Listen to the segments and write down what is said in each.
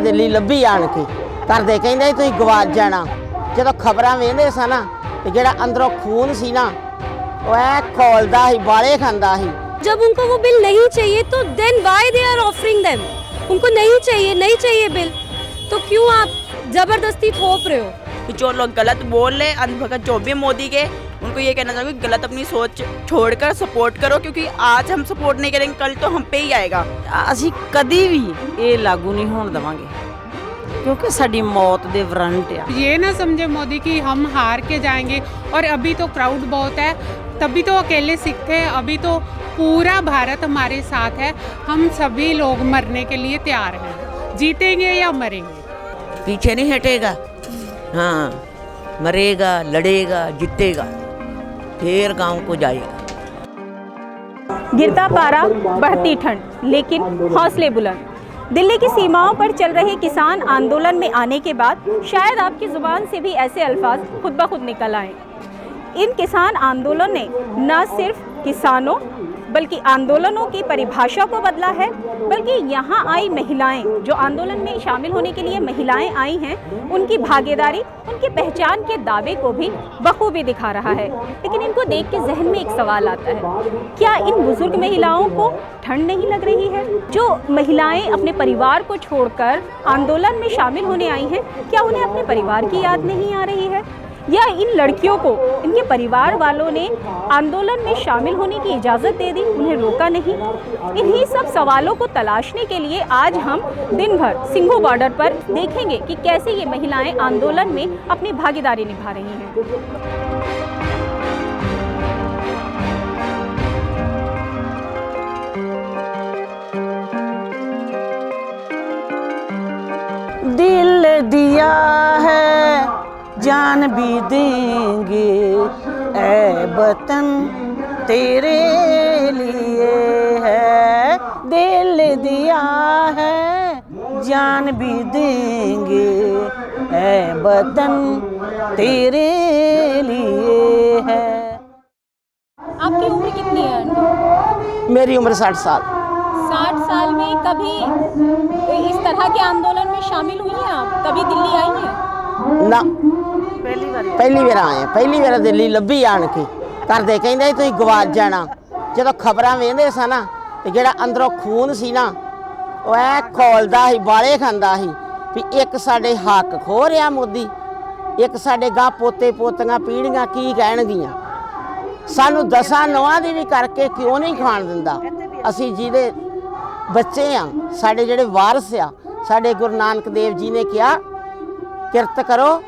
ਦੇ ਲਈ ਲੱਭੀ ਆਣ ਕੇ ਕਰਦੇ ਕਹਿੰਦੇ ਤੁਸੀਂ ਗਵਾਚ ਜਾਣਾ। ਜਦੋਂ ਖਬਰਾਂ ਵੇਖਦੇ ਸਾਂ ਨਾ ਤੇ ਜਿਹੜਾ ਅੰਦਰੋਂ ਖੂਨ ਸੀ ਨਾ ਉਹ ਐ ਖੋਲਦਾ ਸੀ, ਬਾਲੇ ਖਾਂਦਾ ਸੀ। जब उनको वो बिल नहीं चाहिए तो then why they are offering them? उनको नहीं चाहिए बिल, तो क्यों आप जबरदस्ती थोप रहे हो? जो लोग गलत बोल रहे अंधभगत जो भी मोदी के, उनको ये कहना चाहूँगी गलत अपनी सोच छोड़कर सपोर्ट करो, क्योंकि आज हम सपोर्ट नहीं करेंगे कल तो हम पे ही आएगा। ਅਸੀਂ ਕਦੀ ਵੀ ਇਹ ਲਾਗੂ नहीं होने देवांगे क्योंकि साडी मौत दे वारंट आ। ये ना समझे मोदी कि हम हार के जाएंगे, और अभी तो क्राउड बहुत है, तभी तो अकेले सिख थे, अभी तो पूरा भारत हमारे साथ है। हम सभी लोग मरने के लिए तैयार हैं, जीतेंगे या मरेंगे। पीछे नहीं हटेगा, हाँ मरेगा, लड़ेगा, जीतेगा, फिर गांव को जाएगा। गिरता पारा, बढ़ती ठंड, लेकिन हौसले बुलंद। दिल्ली की सीमाओं पर चल रहे किसान आंदोलन में आने के बाद शायद आपकी ज़ुबान से भी ऐसे अल्फाज खुद ब खुद निकल आए। इन किसान आंदोलन ने न सिर्फ किसानों बल्कि आंदोलनों की परिभाषा को बदला है, बल्कि यहाँ आई महिलाएं, जो आंदोलन में शामिल होने के लिए महिलाएं आई हैं, उनकी भागीदारी, उनकी पहचान के दावे को भी बखूबी दिखा रहा है। लेकिन इनको देख के जहन में एक सवाल आता है, क्या इन बुजुर्ग महिलाओं को ठंड नहीं लग रही है? जो महिलाएं अपने परिवार को छोड़कर आंदोलन में शामिल होने आई हैं, क्या उन्हें अपने परिवार की याद नहीं आ रही है? या इन लड़कियों को इनके परिवार वालों ने आंदोलन में शामिल होने की इजाज़त दे दी, उन्हें रोका नहीं? इन्हीं सब सवालों को तलाशने के लिए आज हम दिन भर सिंघू बॉर्डर पर देखेंगे कि कैसे ये महिलाएं आंदोलन में अपनी भागीदारी निभा रही हैं। दिल दिया है जान भी देंगे, ऐ वतन तेरे लिए है। दिल दिया है जान भी देंगे, ऐ वतन तेरे लिए है। आपकी उम्र कितनी है? मेरी उम्र 60 साल। 60 साल में कभी इस तरह के आंदोलन में शामिल हुई हैं आप? कभी दिल्ली आई हैं? ना, पहली बार आए हैं। पहली बार दिल्ली ਲੱਭੀ ਆਣ ਕੇ ਕਰਦੇ ਕਹਿੰਦੇ ਤੁਸੀਂ ਗਵਾਚ ਜਾਣਾ। ਜਦੋਂ ਖਬਰਾਂ ਵੇਖਦੇ ਸਾਂ ਨਾ ਤੇ ਜਿਹੜਾ ਅੰਦਰੋਂ ਖੂਨ ਸੀ ਨਾ ਉਹ ਐ ਖੋਲਦਾ ਸੀ, ਬਾਲੇ ਖਾਂਦਾ ਸੀ ਵੀ ਇੱਕ ਸਾਡੇ ਹੱਕ ਖੋ ਰਿਹਾ ਮੋਦੀ, ਇੱਕ ਸਾਡੇ ਗਾਂ ਪੋਤੇ ਪੋਤੀਆਂ ਪੀੜ੍ਹੀਆਂ ਕੀ ਕਹਿਣਗੀਆਂ। ਸਾਨੂੰ 10 ਨੌਆਂ ਦੀ ਵੀ ਕਰਕੇ ਕਿਉਂ ਨਹੀਂ ਖਾਣ ਦਿੰਦਾ? ਅਸੀਂ ਜਿਹਦੇ ਬੱਚੇ ਆ, ਸਾਡੇ ਜਿਹੜੇ ਵਾਰਸ ਆ, ਸਾਡੇ ਗੁਰੂ ਨਾਨਕ ਦੇਵ ਜੀ ਨੇ ਕਿਹਾ ਕਿਰਤ ਕਰੋ,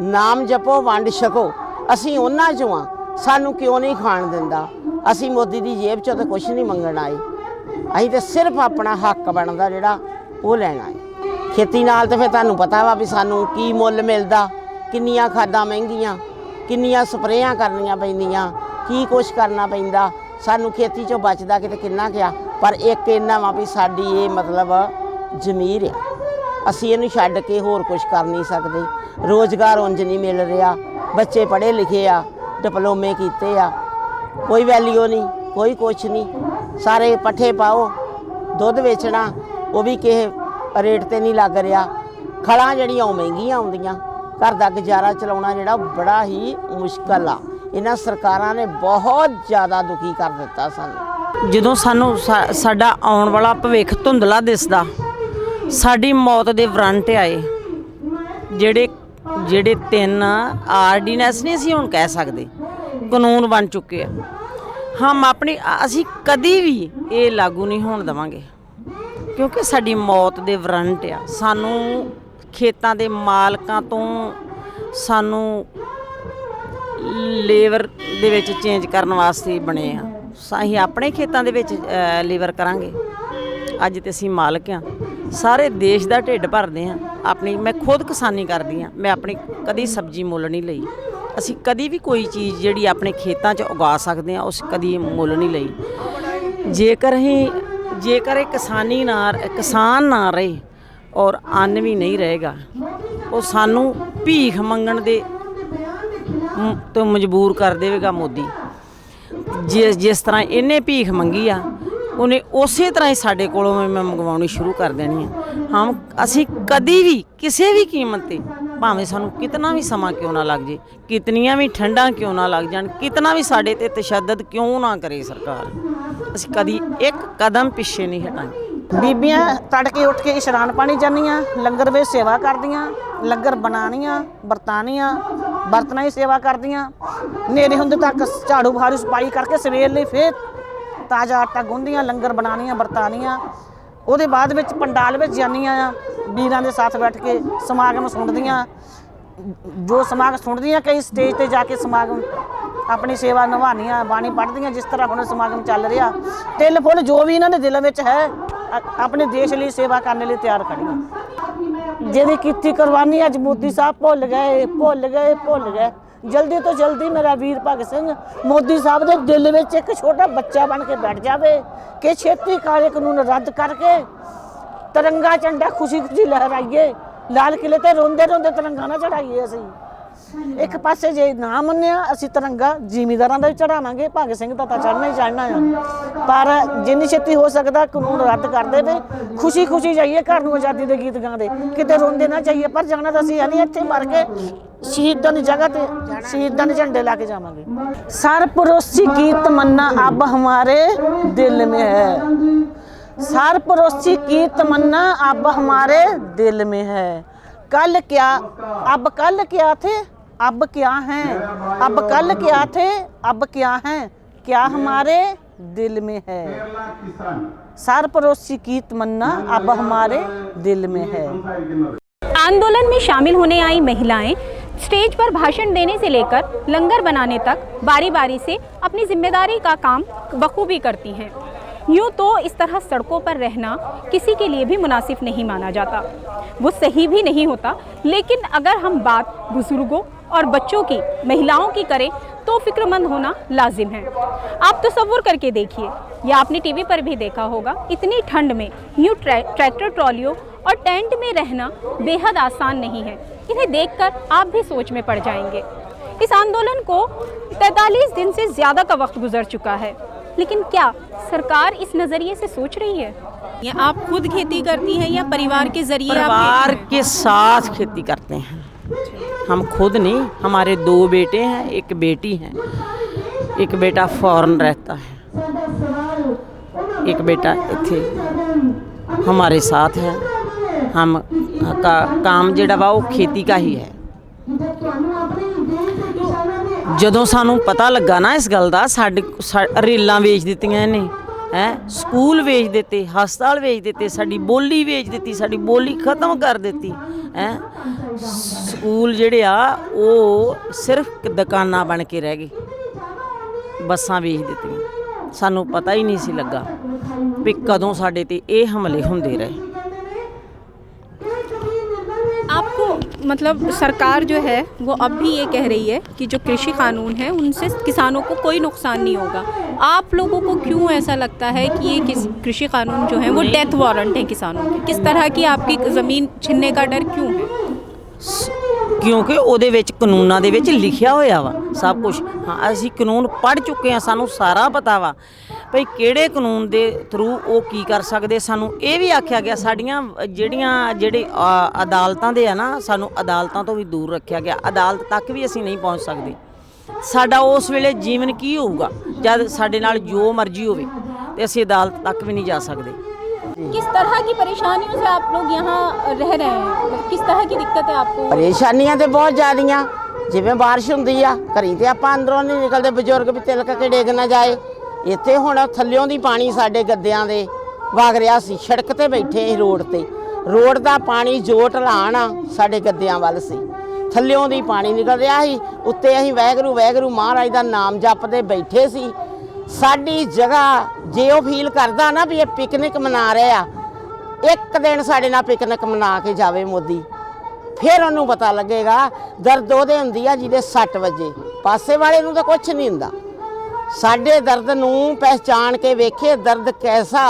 ਨਾਮ ਜਪੋ, ਵੰਡ ਛਕੋ। ਅਸੀਂ ਉਹਨਾਂ 'ਚੋਂ ਆ, ਸਾਨੂੰ ਕਿਉਂ ਨਹੀਂ ਖਾਣ ਦਿੰਦਾ? ਅਸੀਂ ਮੋਦੀ ਦੀ ਜੇਬ 'ਚੋਂ ਤਾਂ ਕੁਛ ਨਹੀਂ ਮੰਗਣ ਆਏ, ਅਸੀਂ ਤਾਂ ਸਿਰਫ ਆਪਣਾ ਹੱਕ ਬਣਦਾ ਜਿਹੜਾ ਉਹ ਲੈਣਾ ਹੈ। ਖੇਤੀ ਨਾਲ ਤਾਂ ਫਿਰ ਤੁਹਾਨੂੰ ਪਤਾ ਵਾ ਵੀ ਸਾਨੂੰ ਕੀ ਮੁੱਲ ਮਿਲਦਾ, ਕਿੰਨੀਆਂ ਖਾਦਾਂ ਮਹਿੰਗੀਆਂ, ਕਿੰਨੀਆਂ ਸਪਰੇਆਂ ਕਰਨੀਆਂ ਪੈਂਦੀਆਂ, ਕੀ ਕੁਛ ਕਰਨਾ ਪੈਂਦਾ। ਸਾਨੂੰ ਖੇਤੀ 'ਚੋਂ ਬਚਦਾ ਕਿਤੇ ਕਿੰਨਾ ਕੁ ਆ, ਪਰ ਇੱਕ ਇੰਨਾ ਵਾ ਵੀ ਸਾਡੀ ਇਹ ਮਤਲਬ ਜ਼ਮੀਰ ਆ, ਅਸੀਂ ਇਹਨੂੰ ਛੱਡ ਕੇ ਹੋਰ ਕੁਛ ਕਰ ਨਹੀਂ ਸਕਦੇ। ਰੋਜ਼ਗਾਰ ਉਂਝ ਨਹੀਂ ਮਿਲ ਰਿਹਾ, ਬੱਚੇ ਪੜ੍ਹੇ ਲਿਖੇ ਆ, ਡਿਪਲੋਮੇ ਕੀਤੇ ਆ, ਕੋਈ ਵੈਲਿਊ ਨਹੀਂ, ਕੋਈ ਕੁਛ ਨਹੀਂ। ਸਾਰੇ ਪੱਠੇ ਪਾਓ, ਦੁੱਧ ਵੇਚਣਾ ਉਹ ਵੀ ਕਿਸੇ ਰੇਟ 'ਤੇ ਨਹੀਂ ਲੱਗ ਰਿਹਾ। ਖਲਾਂ ਜਿਹੜੀਆਂ ਉਹ ਮਹਿੰਗੀਆਂ ਆਉਂਦੀਆਂ, ਘਰ ਦਾ ਗੁਜ਼ਾਰਾ ਚਲਾਉਣਾ ਜਿਹੜਾ ਬੜਾ ਹੀ ਮੁਸ਼ਕਲ ਆ। ਇਹਨਾਂ ਸਰਕਾਰਾਂ ਨੇ ਬਹੁਤ ਜ਼ਿਆਦਾ ਦੁਖੀ ਕਰ ਦਿੱਤਾ ਸਾਨੂੰ। ਜਦੋਂ ਸਾਨੂੰ ਸਾਡਾ ਆਉਣ ਵਾਲਾ ਭਵਿੱਖ ਧੁੰਦਲਾ ਦਿਸਦਾ, ਸਾਡੀ ਮੌਤ ਦੇ ਵਾਰੰਟ ਆਏ, ਜਿਹੜੇ 3 ਆਰਡੀਨੈਂਸ ਨਹੀਂ ਅਸੀਂ ਹੁਣ ਕਹਿ ਸਕਦੇ, ਕਾਨੂੰਨ ਬਣ ਚੁੱਕੇ ਆ। ਅਸੀਂ ਕਦੀ ਵੀ ਇਹ ਲਾਗੂ ਨਹੀਂ ਹੋਣ ਦੇਵਾਂਗੇ ਕਿਉਂਕਿ ਸਾਡੀ ਮੌਤ ਦੇ ਵਾਰੰਟ ਆ। ਸਾਨੂੰ ਖੇਤਾਂ ਦੇ ਮਾਲਕਾਂ ਤੋਂ ਸਾਨੂੰ ਲੇਬਰ ਦੇ ਵਿੱਚ ਚੇਂਜ ਕਰਨ ਵਾਸਤੇ ਬਣੇ ਆ। ਅਸੀਂ ਆਪਣੇ ਖੇਤਾਂ ਦੇ ਵਿੱਚ ਲੇਬਰ ਕਰਾਂਗੇ। ਅੱਜ ਤੇ ਅਸੀਂ ਮਾਲਕ ਆ, ਸਾਰੇ ਦੇਸ਼ ਦਾ ਢਿੱਡ ਭਰਦੇ ਆ। ਮੈਂ ਖੁਦ ਕਿਸਾਨੀ ਕਰਦੀ ਆ, ਮੈਂ ਆਪਣੀ ਕਦੀ ਸਬਜ਼ੀ ਮੁੱਲ ਨਹੀਂ ਲਈ। ਅਸੀਂ ਕਦੀ ਵੀ ਕੋਈ ਚੀਜ਼ ਜਿਹੜੀ ਆਪਣੇ ਖੇਤਾਂ 'ਚ ਉਗਾ ਸਕਦੇ ਆ ਉਸ ਕਦੀ ਮੁੱਲ ਨਹੀਂ ਲਈ। ਜੇਕਰ ਇਹ ਕਿਸਾਨ ਨਾ ਰਹੇ ਔਰ ਅੰਨ ਵੀ ਨਹੀਂ ਰਹੇਗਾ, ਉਹ ਸਾਨੂੰ ਭੀਖ ਮੰਗਣ ਦੇ ਤੋਂ ਮਜਬੂਰ ਕਰ ਦੇਵੇਗਾ ਮੋਦੀ। ਜਿਸ ਤਰ੍ਹਾਂ ਇਹਨੇ ਭੀਖ ਮੰਗੀ ਆ, ਉਹਨੇ ਉਸੇ ਤਰ੍ਹਾਂ ਹੀ ਸਾਡੇ ਕੋਲੋਂ ਮੈਂ ਮੰਗਵਾਉਣੀ ਸ਼ੁਰੂ ਕਰ ਦੇਣੀ ਆ। ਅਸੀਂ ਕਦੀ ਵੀ ਕਿਸੇ ਵੀ ਕੀਮਤ ਤੇ, ਭਾਵੇਂ ਸਾਨੂੰ ਕਿਤਨਾ ਵੀ ਸਮਾਂ ਕਿਉਂ ਨਾ ਲੱਗ ਜੇ, ਕਿਤਨੀਆਂ ਵੀ ਠੰਡਾਂ ਕਿਉਂ ਨਾ ਲੱਗ ਜਾਣ, ਕਿਤਨਾ ਵੀ ਸਾਡੇ ਤੇ ਤਸ਼ੱਦਦ ਕਿਉਂ ਨਾ ਕਰੇ ਸਰਕਾਰ, ਅਸੀਂ ਕਦੀ ਇੱਕ ਕਦਮ ਪਿੱਛੇ ਨਹੀਂ ਹਟਾਂਗੇ। ਬੀਬੀਆਂ ਤੜਕੇ ਉੱਠ ਕੇ ਇਸ਼ਨਾਨ ਪਾਣੀ ਜਾਂਦੀਆਂ, ਲੰਗਰ ਵਿੱਚ ਸੇਵਾ ਕਰਦੀਆਂ, ਲੰਗਰ ਬਣਾਉਣੀਆਂ, ਵਰਤਾਨੀਆਂ, ਬਰਤਨਾਂ ਦੀ ਸੇਵਾ ਕਰਦੀਆਂ, ਹਨੇਰੇ ਹੁੰਦੇ ਤੱਕ ਝਾੜੂ ਬਹਾਰੂ ਸਫਾਈ ਕਰਕੇ ਸਵੇਰ ਲਈ ਫਿਰ ਤਾਜ਼ਾ ਆਟਾ ਗੁੰਨਦੀਆਂ, ਲੰਗਰ ਬਣਾਉਣੀਆਂ, ਵਰਤਾਨੀਆਂ। ਉਹਦੇ ਬਾਅਦ ਵਿੱਚ ਪੰਡਾਲ ਵਿੱਚ ਜਾਂਦੀਆਂ ਆ, ਵੀਰਾਂ ਦੇ ਸਾਥ ਬੈਠ ਕੇ ਸਮਾਗਮ ਸੁਣਦੀਆਂ, ਜੋ ਸਮਾਗਮ ਸੁਣਦੀਆਂ, ਕਈ ਸਟੇਜ ਤੇ ਜਾ ਕੇ ਸਮਾਗਮ ਆਪਣੀ ਸੇਵਾ ਨਿਭਾਉਣੀਆਂ, ਬਾਣੀ ਪੜ੍ਹਦੀਆਂ। ਜਿਸ ਤਰ੍ਹਾਂ ਹੁਣ ਸਮਾਗਮ ਚੱਲ ਰਿਹਾ, ਤਿਲ ਫੁੱਲ ਜੋ ਵੀ ਇਹਨਾਂ ਦੇ ਦਿਲ ਵਿੱਚ ਹੈ, ਆਪਣੇ ਦੇਸ਼ ਲਈ ਸੇਵਾ ਕਰਨ ਲਈ ਤਿਆਰ ਖੜੀਆਂ। ਜਿਹਦੀ ਕੀਤੀ ਕੁਰਬਾਨੀ ਅੱਜ ਮੋਦੀ ਸਾਹਿਬ ਭੁੱਲ ਗਏ। ਜਲਦੀ ਤੋਂ ਜਲਦੀ ਮੇਰਾ ਵੀਰ ਭਗਤ ਸਿੰਘ ਮੋਦੀ ਸਾਹਿਬ ਦੇ ਦਿਲ ਵਿੱਚ ਇੱਕ ਛੋਟਾ ਬੱਚਾ ਬਣ ਕੇ ਬੈਠ ਜਾਵੇ ਕਿ ਛੇਤੀ ਕਾਲੇ ਕਾਨੂੰਨ ਰੱਦ ਕਰਕੇ ਤਿਰੰਗਾ ਝੰਡਾ ਖੁਸ਼ੀ ਲਹਿਰਾਈਏ। ਲਾਲ ਕਿਲੇ ਤੇ ਰੋਂਦੇ ਤਿਰੰਗਾ ਨਾ ਚੜਾਈਏ। ਅਸੀਂ ਇੱਕ ਪਾਸੇ ਜੇ ਨਾ ਮੰਨਿਆ, ਅਸੀਂ ਤਿਰੰਗਾ ਜ਼ਿਮੀਂਦਾਰਾਂ ਦਾ ਵੀ ਚੜਾਵਾਂਗੇ, ਭਗਤ ਸਿੰਘ ਦਾ ਤਾਂ ਚੜ੍ਹਨਾ ਹੀ ਚੜ੍ਹਨਾ ਆ। ਪਰ ਜਿੰਨੀ ਛੇਤੀ ਹੋ ਸਕਦਾ ਕਾਨੂੰਨ ਰੱਦ ਕਰ ਦੇਵੇ, ਖੁਸ਼ੀ ਜਾਈਏ ਘਰ ਨੂੰ, ਆਜ਼ਾਦੀ ਦੇ ਗੀਤ ਗਾਉਂਦੇ, ਕਿਤੇ ਰੋਂਦੇ ਨਾ ਜਾਈਏ। ਪਰ ਜਾਣਾ ਤਾਂ ਅਸੀਂ ਨਹੀਂ, ਇੱਥੇ ਮਰ ਕੇ ਸ਼ਹੀਦਾਂ ਦੀ ਜਗ੍ਹਾ ਤੇ ਸ਼ਹੀਦਾਂ ਦੇ ਝੰਡੇ ਲਾ ਕੇ ਜਾਵਾਂਗੇ। ਸਰਪਰਸਤੀ ਕੀ ਤਮन्ना अब हमारे दिल में है, सरपरस्ती की तमन्ना अब हमारे दिल में है। कल क्या थे, अब क्या हैं, अब कल क्या थे, अब क्या हैं, क्या हमारे दिल में है। सरपरस्ती की तमन्ना अब हमारे दिल में है। आंदोलन में शामिल होने आई महिलाएं स्टेज पर भाषण देने से लेकर लंगर बनाने तक बारी बारी से अपनी जिम्मेदारी का काम बखूबी करती हैं। यूँ तो इस तरह सड़कों पर रहना किसी के लिए भी मुनासिब नहीं माना जाता, वो सही भी नहीं होता। लेकिन अगर हम बात बुजुर्गों और बच्चों की, महिलाओं की करें तो फिक्रमंद होना लाजिम है। आप तसव्वुर करके देखिए, या आपने टीवी पर भी देखा होगा, इतनी ठंड में यूँ ट्रैक्टर ट्रॉलियों और टेंट में रहना बेहद आसान नहीं है। इन्हें देखकर आप भी सोच में पड़ जाएंगे। इस आंदोलन को 43 दिन से ज़्यादा का वक्त गुजर चुका है, लेकिन क्या सरकार इस नज़रिए से सोच रही है? या आप खुद खेती करती हैं या परिवार के जरिए? परिवार के साथ खेती करते हैं, हम खुद नहीं। हमारे 2 बेटे हैं, एक बेटी है। एक बेटा फॉरेन रहता है, एक बेटा इत्थे हमारे साथ है। हम का काम जिहड़ा वा वो खेती का ही है। ਜਦੋਂ ਸਾਨੂੰ ਪਤਾ ਲੱਗਾ ਨਾ ਇਸ ਗੱਲ ਦਾ, ਸਾਡੇ ਰੇਲਾਂ ਵੇਚ ਦਿੱਤੀਆਂ ਇਹਨੇ, ਸਕੂਲ ਵੇਚ ਦਿੱਤੇ, ਹਸਪਤਾਲ ਵੇਚ ਦਿੱਤੇ, ਸਾਡੀ ਬੋਲੀ ਵੇਚ ਦਿੱਤੀ, ਸਾਡੀ ਬੋਲੀ ਖਤਮ ਕਰ ਦਿੱਤੀ। ਸਕੂਲ ਜਿਹੜੇ ਆ ਉਹ ਸਿਰਫ ਦੁਕਾਨਾਂ ਬਣ ਕੇ ਰਹਿ ਗਏ, ਬੱਸਾਂ ਵੇਚ ਦਿੱਤੀਆਂ। ਸਾਨੂੰ ਪਤਾ ਹੀ ਨਹੀਂ ਸੀ ਲੱਗਾ ਵੀ ਕਦੋਂ ਸਾਡੇ ਤੇ ਇਹ ਹਮਲੇ ਹੁੰਦੇ ਰਹੇ। आपको मतलब सरकार जो है वो अब भी ये कह रही है कि जो कृषि कानून है उनसे किसानों को कोई नुकसान नहीं होगा। आप लोगों को क्यों ऐसा लगता है कि ये कृषि कानून जो है वो डेथ वारंट है किसानों के? किस तरह की आपकी ज़मीन छीनने का डर क्यों है? ਕਿਉਂਕਿ ਉਹਦੇ ਵਿੱਚ ਕਾਨੂੰਨਾਂ ਦੇ ਵਿੱਚ ਲਿਖਿਆ ਹੋਇਆ ਵਾ ਸਭ ਕੁਝ। ਹਾਂ, ਅਸੀਂ ਕਾਨੂੰਨ ਪੜ੍ਹ ਚੁੱਕੇ ਹਾਂ, ਸਾਨੂੰ ਸਾਰਾ ਪਤਾ ਵਾ ਭਈ ਕਿਹੜੇ ਕਾਨੂੰਨ ਦੇ ਥਰੂ ਉਹ ਕੀ ਕਰ ਸਕਦੇ। ਸਾਨੂੰ ਇਹ ਵੀ ਆਖਿਆ ਗਿਆ ਸਾਡੀਆਂ ਜਿਹੜੇ ਅਦਾਲਤਾਂ ਦੇ ਆ ਨਾ, ਸਾਨੂੰ ਅਦਾਲਤਾਂ ਤੋਂ ਵੀ ਦੂਰ ਰੱਖਿਆ ਗਿਆ। ਅਦਾਲਤ ਤੱਕ ਵੀ ਅਸੀਂ ਨਹੀਂ ਪਹੁੰਚ ਸਕਦੇ। ਸਾਡਾ ਉਸ ਵੇਲੇ ਜੀਵਨ ਕੀ ਹੋਊਗਾ ਜਦ ਸਾਡੇ ਨਾਲ ਜੋ ਮਰਜ਼ੀ ਹੋਵੇ ਤੇ ਅਸੀਂ ਅਦਾਲਤ ਤੱਕ ਵੀ ਨਹੀਂ ਜਾ ਸਕਦੇ। किस तरह की परेशानियों से आप लोग यहाँ रह रहे हैं? किस तरह की दिक्कत है आपको? ਪਰੇਸ਼ਾਨੀਆਂ ਤੇ ਬਹੁਤ ਜ਼ਿਆਦੀਆਂ। ਜਿਵੇਂ ਬਾਰਿਸ਼ ਹੁੰਦੀ ਆ, ਘਰੀ ਤੇ ਆਪਾਂ ਅੰਦਰੋਂ ਨਹੀਂ ਨਿਕਲਦੇ, ਬਜ਼ੁਰਗ ਵੀ ਤਿਲਕ ਕੇ ਡੇਗ ਨਾ ਜਾਏ। ਇੱਥੇ ਹੁਣ ਥੱਲਿਓਂ ਦੀ ਪਾਣੀ ਸਾਡੇ ਗੱਦਿਆਂ ਦੇ ਵਗ ਰਿਹਾ ਸੀ। ਸੜਕ ਤੇ ਬੈਠੇ ਸੀ, ਰੋਡ ਤੇ, ਰੋਡ ਦਾ ਪਾਣੀ ਜੋ ਢਲਾਣ ਆ ਸਾਡੇ ਗੱਦਿਆਂ ਵੱਲ ਸੀ। ਥੱਲਿਓਂ ਦੀ ਪਾਣੀ ਨਿਕਲ ਰਿਹਾ ਸੀ, ਉੱਤੇ ਅਸੀਂ ਵਾਹਿਗੁਰੂ ਵਾਹਿਗੁਰੂ ਮਹਾਰਾਜ ਦਾ ਨਾਮ ਜਪਦੇ ਬੈਠੇ ਸੀ। ਸਾਡੀ ਜਗ੍ਹਾ ਜੇ ਉਹ ਫੀਲ ਕਰਦਾ ਨਾ ਵੀ ਇਹ ਪਿਕਨਿਕ ਮਨਾ ਰਹੇ ਆ, ਇੱਕ ਦਿਨ ਸਾਡੇ ਨਾਲ ਪਿਕਨਿਕ ਮਨਾ ਕੇ ਜਾਵੇ ਮੋਦੀ, ਫਿਰ ਉਹਨੂੰ ਪਤਾ ਲੱਗੇਗਾ। ਦਰਦ ਉਹਦੇ ਹੁੰਦੀ ਆ ਜਿਹਦੇ 6 ਵਜੇ, ਪਾਸੇ ਵਾਲੇ ਨੂੰ ਤਾਂ ਕੁਛ ਨਹੀਂ ਹੁੰਦਾ। ਸਾਡੇ ਦਰਦ ਨੂੰ ਪਹਿਚਾਣ ਕੇ ਵੇਖੇ ਦਰਦ ਕੈਸਾ।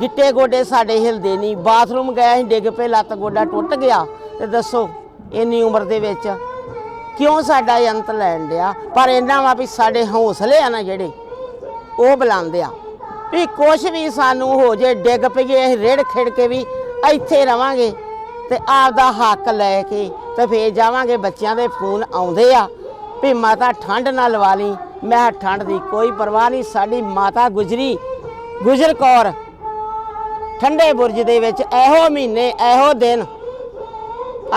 ਗਿੱਟੇ ਗੋਡੇ ਸਾਡੇ ਹਿਲਦੇ ਨਹੀਂ। ਬਾਥਰੂਮ ਗਏ ਅਸੀਂ, ਡਿੱਗ ਪਏ, ਲੱਤ ਗੋਡਾ ਟੁੱਟ ਗਿਆ। ਤੇ ਦੱਸੋ ਇੰਨੀ ਉਮਰ ਦੇ ਵਿੱਚ ਕਿਉਂ ਸਾਡਾ ਅੰਤ ਲੈਣ ਡਿਆ? ਪਰ ਇਹਨਾਂ ਵਾ ਵੀ ਸਾਡੇ ਹੌਸਲੇ ਆ ਨਾ ਜਿਹੜੇ ਉਹ ਬੁਲੰਦ ਆ। ਵੀ ਕੁਛ ਵੀ ਸਾਨੂੰ ਹੋ ਜੇ, ਡਿੱਗ ਪਈਏ, ਅਸੀਂ ਰੇੜ ਖਿੜ ਕੇ ਵੀ ਇੱਥੇ ਰਵਾਂਗੇ ਤੇ ਆਪਦਾ ਹੱਕ ਲੈ ਕੇ ਤੇ ਫੇਰ ਜਾਵਾਂਗੇ। ਬੱਚਿਆਂ ਦੇ ਫੋਨ ਆਉਂਦੇ ਆ ਵੀ ਮਾਤਾ ਠੰਡ ਨਾ ਲਵਾ ਲਈ। ਮੈਂ ਕਿਹਾ ਠੰਡ ਦੀ ਕੋਈ ਪਰਵਾਹ ਨਹੀਂ, ਸਾਡੀ ਮਾਤਾ ਗੁਜਰ ਕੌਰ ਠੰਡੇ ਬੁਰਜ ਦੇ ਵਿੱਚ ਇਹੋ ਮਹੀਨੇ ਇਹੋ ਦਿਨ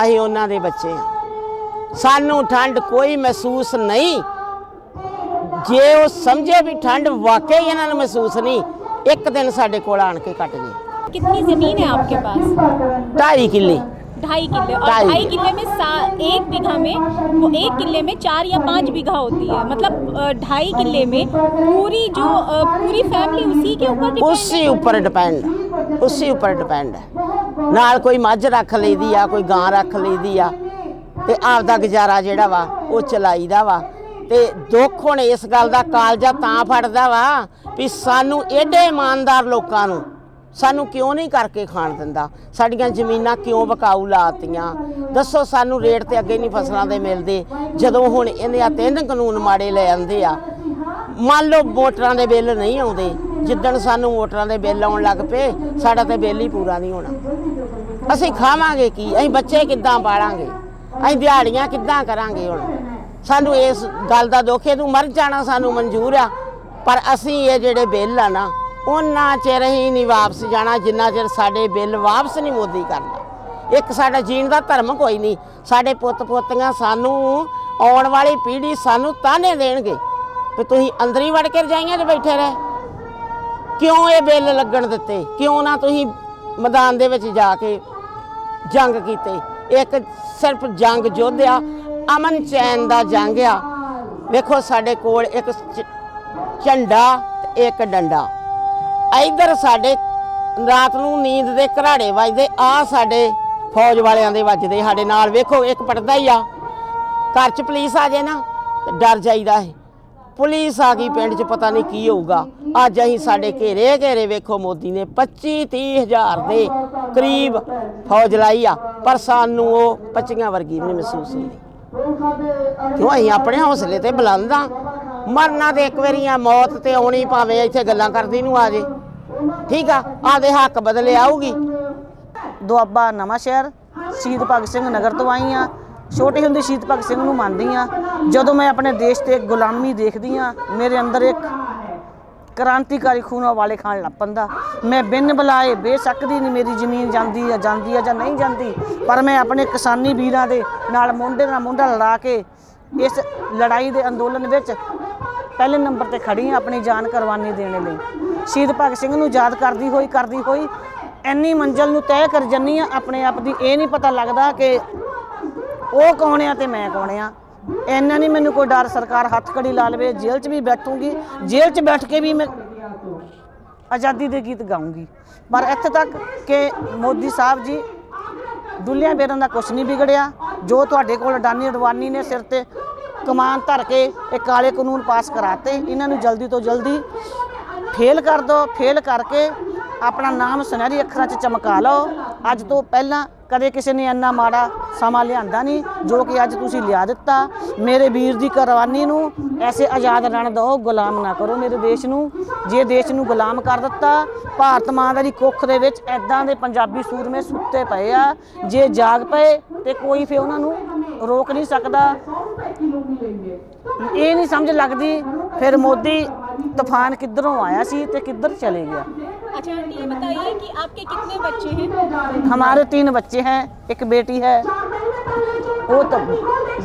ਅਸੀਂ ਉਹਨਾਂ ਦੇ ਬੱਚੇ ਆ। ਸਾਨੂੰ ਠੰਡ ਕੋਈ ਮਹਿਸੂਸ ਨਹੀਂ। ਜੇ ਉਹ ਸਮਝੇ ਵੀ ਠੰਡ ਵਾਕਈ ਇਹਨਾਂ ਨੂੰ ਮਹਿਸੂਸ ਨਹੀਂ, ਇੱਕ ਦਿਨ ਸਾਡੇ ਕੋਲ आन के कट गए। कितनी ज़मीन है आपके पास? 2.5 किले। 2.5 किले। और 2.5 किले में 1 बीघा में, वो 1 किले में 4 या 5 बीघा होती है। मतलब 2.5 किले में पूरी जो पूरी फैमिली उसी के ऊपर उसी ऊपर डिपेंड है। नाल कोई मझ रख लईदी आ, कोई गां रख लईदी आ ते आपदा गुजारा जिहड़ा वा वो चलाईदा वा। ते दुख हुण इस गल दा कालजा तां फड़दा वा भी सानू एडे ईमानदार लोकां नू सानू क्यों नहीं करके खाण दिंदा, साडियां ज़मीनां क्यों बकाऊ लातियां। दसो सानू रेट ते अगे नहीं फसलां दे मिलदे, जदों हुण इन्हां 3 कानून माड़े ले आंदे आ। मान लो वोटरां दे बिल नहीं आउंदे, जिद्दण सानू वोटरां दे बिल आउण लग पे साडा ते बिल ही पूरा नहीं होना। असीं खावांगे की, असीं बच्चे किद्दां पालांगे, असीं दिहाड़ियां किद्दां करांगे। हुण सानू इस गल दा दुख है, तू मर जाना सानू मंजूर आ, पर असीं ये जिहड़े बिल आ ना उन्ना चिर ही नहीं वापस जाना जिन्ना चिर साडे बिल वापस नहीं मोदी करदा। एक साडा जीण दा धर्म कोई नहीं। साडे पुत्त पोतियां सानू आउण वाली पीढ़ी सानू ताने देणगे भी तुसीं अंदर ही वड़ के रजाइयां 'च बैठे रहे, क्यों ये बिल लगण दित्ते, क्यों ना तुसीं मैदान दे विच जाके जंग कीते। एक सिर्फ जंग योद्धा अमन चैन दा जंग आ। वेखो साडे कोल एक झंडा ते एक डंडा, इधर साडे रात नूं नींद दे घराड़े वजदे, आ साडे फौज वालियां दे वजदे साडे नाल। वेखो एक पड़दा ही आ, घर च पुलिस आ जाए ना ते डर जाईदा है, पुलिस आ गई पिंड च पता नहीं की होऊगा। अज असीं साडे घेरे वेखो मोदी ने 25-30 हज़ार दे करीब फौज लाई आ, पर सानू वो 25 वर्गी भी नहीं महसूस होंदी। क्यों असीं अपने हौसले ते बुलंद आ। मरना तो एक बारी आ, मौत तो आनी भावें इत्थे गल्लां करदी नूं आ जे, ठीक आ, आदे हक बदले आऊगी। ਦੁਆਬਾ ਨਵਾਂ ਸ਼ਹਿਰ ਸ਼ਹੀਦ ਭਗਤ ਸਿੰਘ ਨਗਰ ਤੋਂ ਆਈ ਹਾਂ। ਛੋਟੀ ਹੁੰਦੀ ਸ਼ਹੀਦ ਭਗਤ ਸਿੰਘ ਨੂੰ ਮੰਨਦੀ ਹਾਂ। ਜਦੋਂ ਮੈਂ ਆਪਣੇ ਦੇਸ਼ ਤੇ ਗੁਲਾਮੀ ਦੇਖਦੀ ਹਾਂ, ਮੇਰੇ ਅੰਦਰ ਇੱਕ क्रांतिकारी खून वाले खान लग पैंदा। मैं बिन बुलाए बेसकदी नहीं मेरी जमीन जाती है जां नहीं जाती, पर मैं अपने किसानी वीरां दे नाल मोंढे नाल मोंढा लड़ा के इस लड़ाई दे अंदोलन विच पहले नंबर ते खड़ी हाँ अपनी जान कुर्बानी देने लई। शहीद भगत सिंह नूं याद करदी होई इन्नी मंजिल नूं तय कर जन्नी हाँ अपने आप दी। ये नहीं पता लगता कि वो कौन आ ते मैं कौन आ। इन्ना नहीं मैनू कोई डर, सरकार हथ कड़ी ला लवे, जेल च भी बैठूंगी, जेल च बैठ के भी मैं आज़ादी के गीत गाऊंगी। पर इत्थे तक कि मोदी साहब जी दुल्लियां बेरां दा कुछ नहीं बिगड़िया। जो तुहाडे कोल अडानी अडवानी ने सिर ते कमान धर के एक काले कानून पास कराते, इन्हां नूं जल्दी तो जल्दी फेल कर दो। फेल करके अपना नाम सुनहरी अखरां च चमका लो। अज तो पहला कदे किसी ने इन्ना माड़ा समा लिआंदा नहीं जो कि अज तुसीं लिया दिता। मेरे वीर दी कुर्बानी नूं ऐसे आज़ाद रहण दो, गुलाम ना करो मेरे देश नूं। जे देश नूं गुलाम कर दिता, भारत मां दी कुख दे विच ऐदां दे पंजाबी सूरमे सुत्ते पए आ, जे जाग पए ते कोई फिर उन्हां नूं रोक नहीं सकदा। ये नहीं समझ लगती फिर मोदी तूफान किधरों आया सी ते किधर चले गया। अच्छा आंटी ये बताइए कि आपके कितने बच्चे हैं? हमारे 3 बच्चे हैं, एक बेटी है वो तो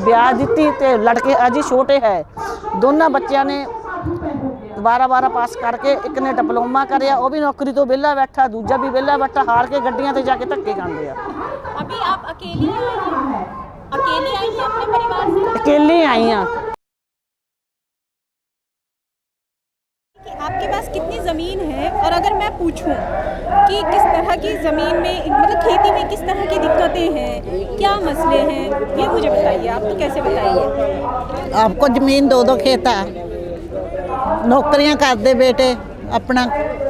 ब्याह दी ते लड़के अजी छोटे है। दोनों बच्चों ने 12 पास करके एक ने डिप्लोमा कराया, वो भी नौकरी तो वेला बैठा, दूजा भी वेला बैठा, हार के गड्डियां ते जाके धक्के खांदे आ। अभी आप अकेली आई हैं अपने परिवार से? अकेली आई हाँ। आपके पास कितनी ज़मीन है, और अगर मैं पूछूं कि किस तरह की ज़मीन में मतलब खेती में किस तरह की दिक्कतें हैं, क्या मसले हैं, ये मुझे बताइए। आप तो कैसे बताइए? आपको ज़मीन 2 खेत है, नौकरियां करते बेटे अपना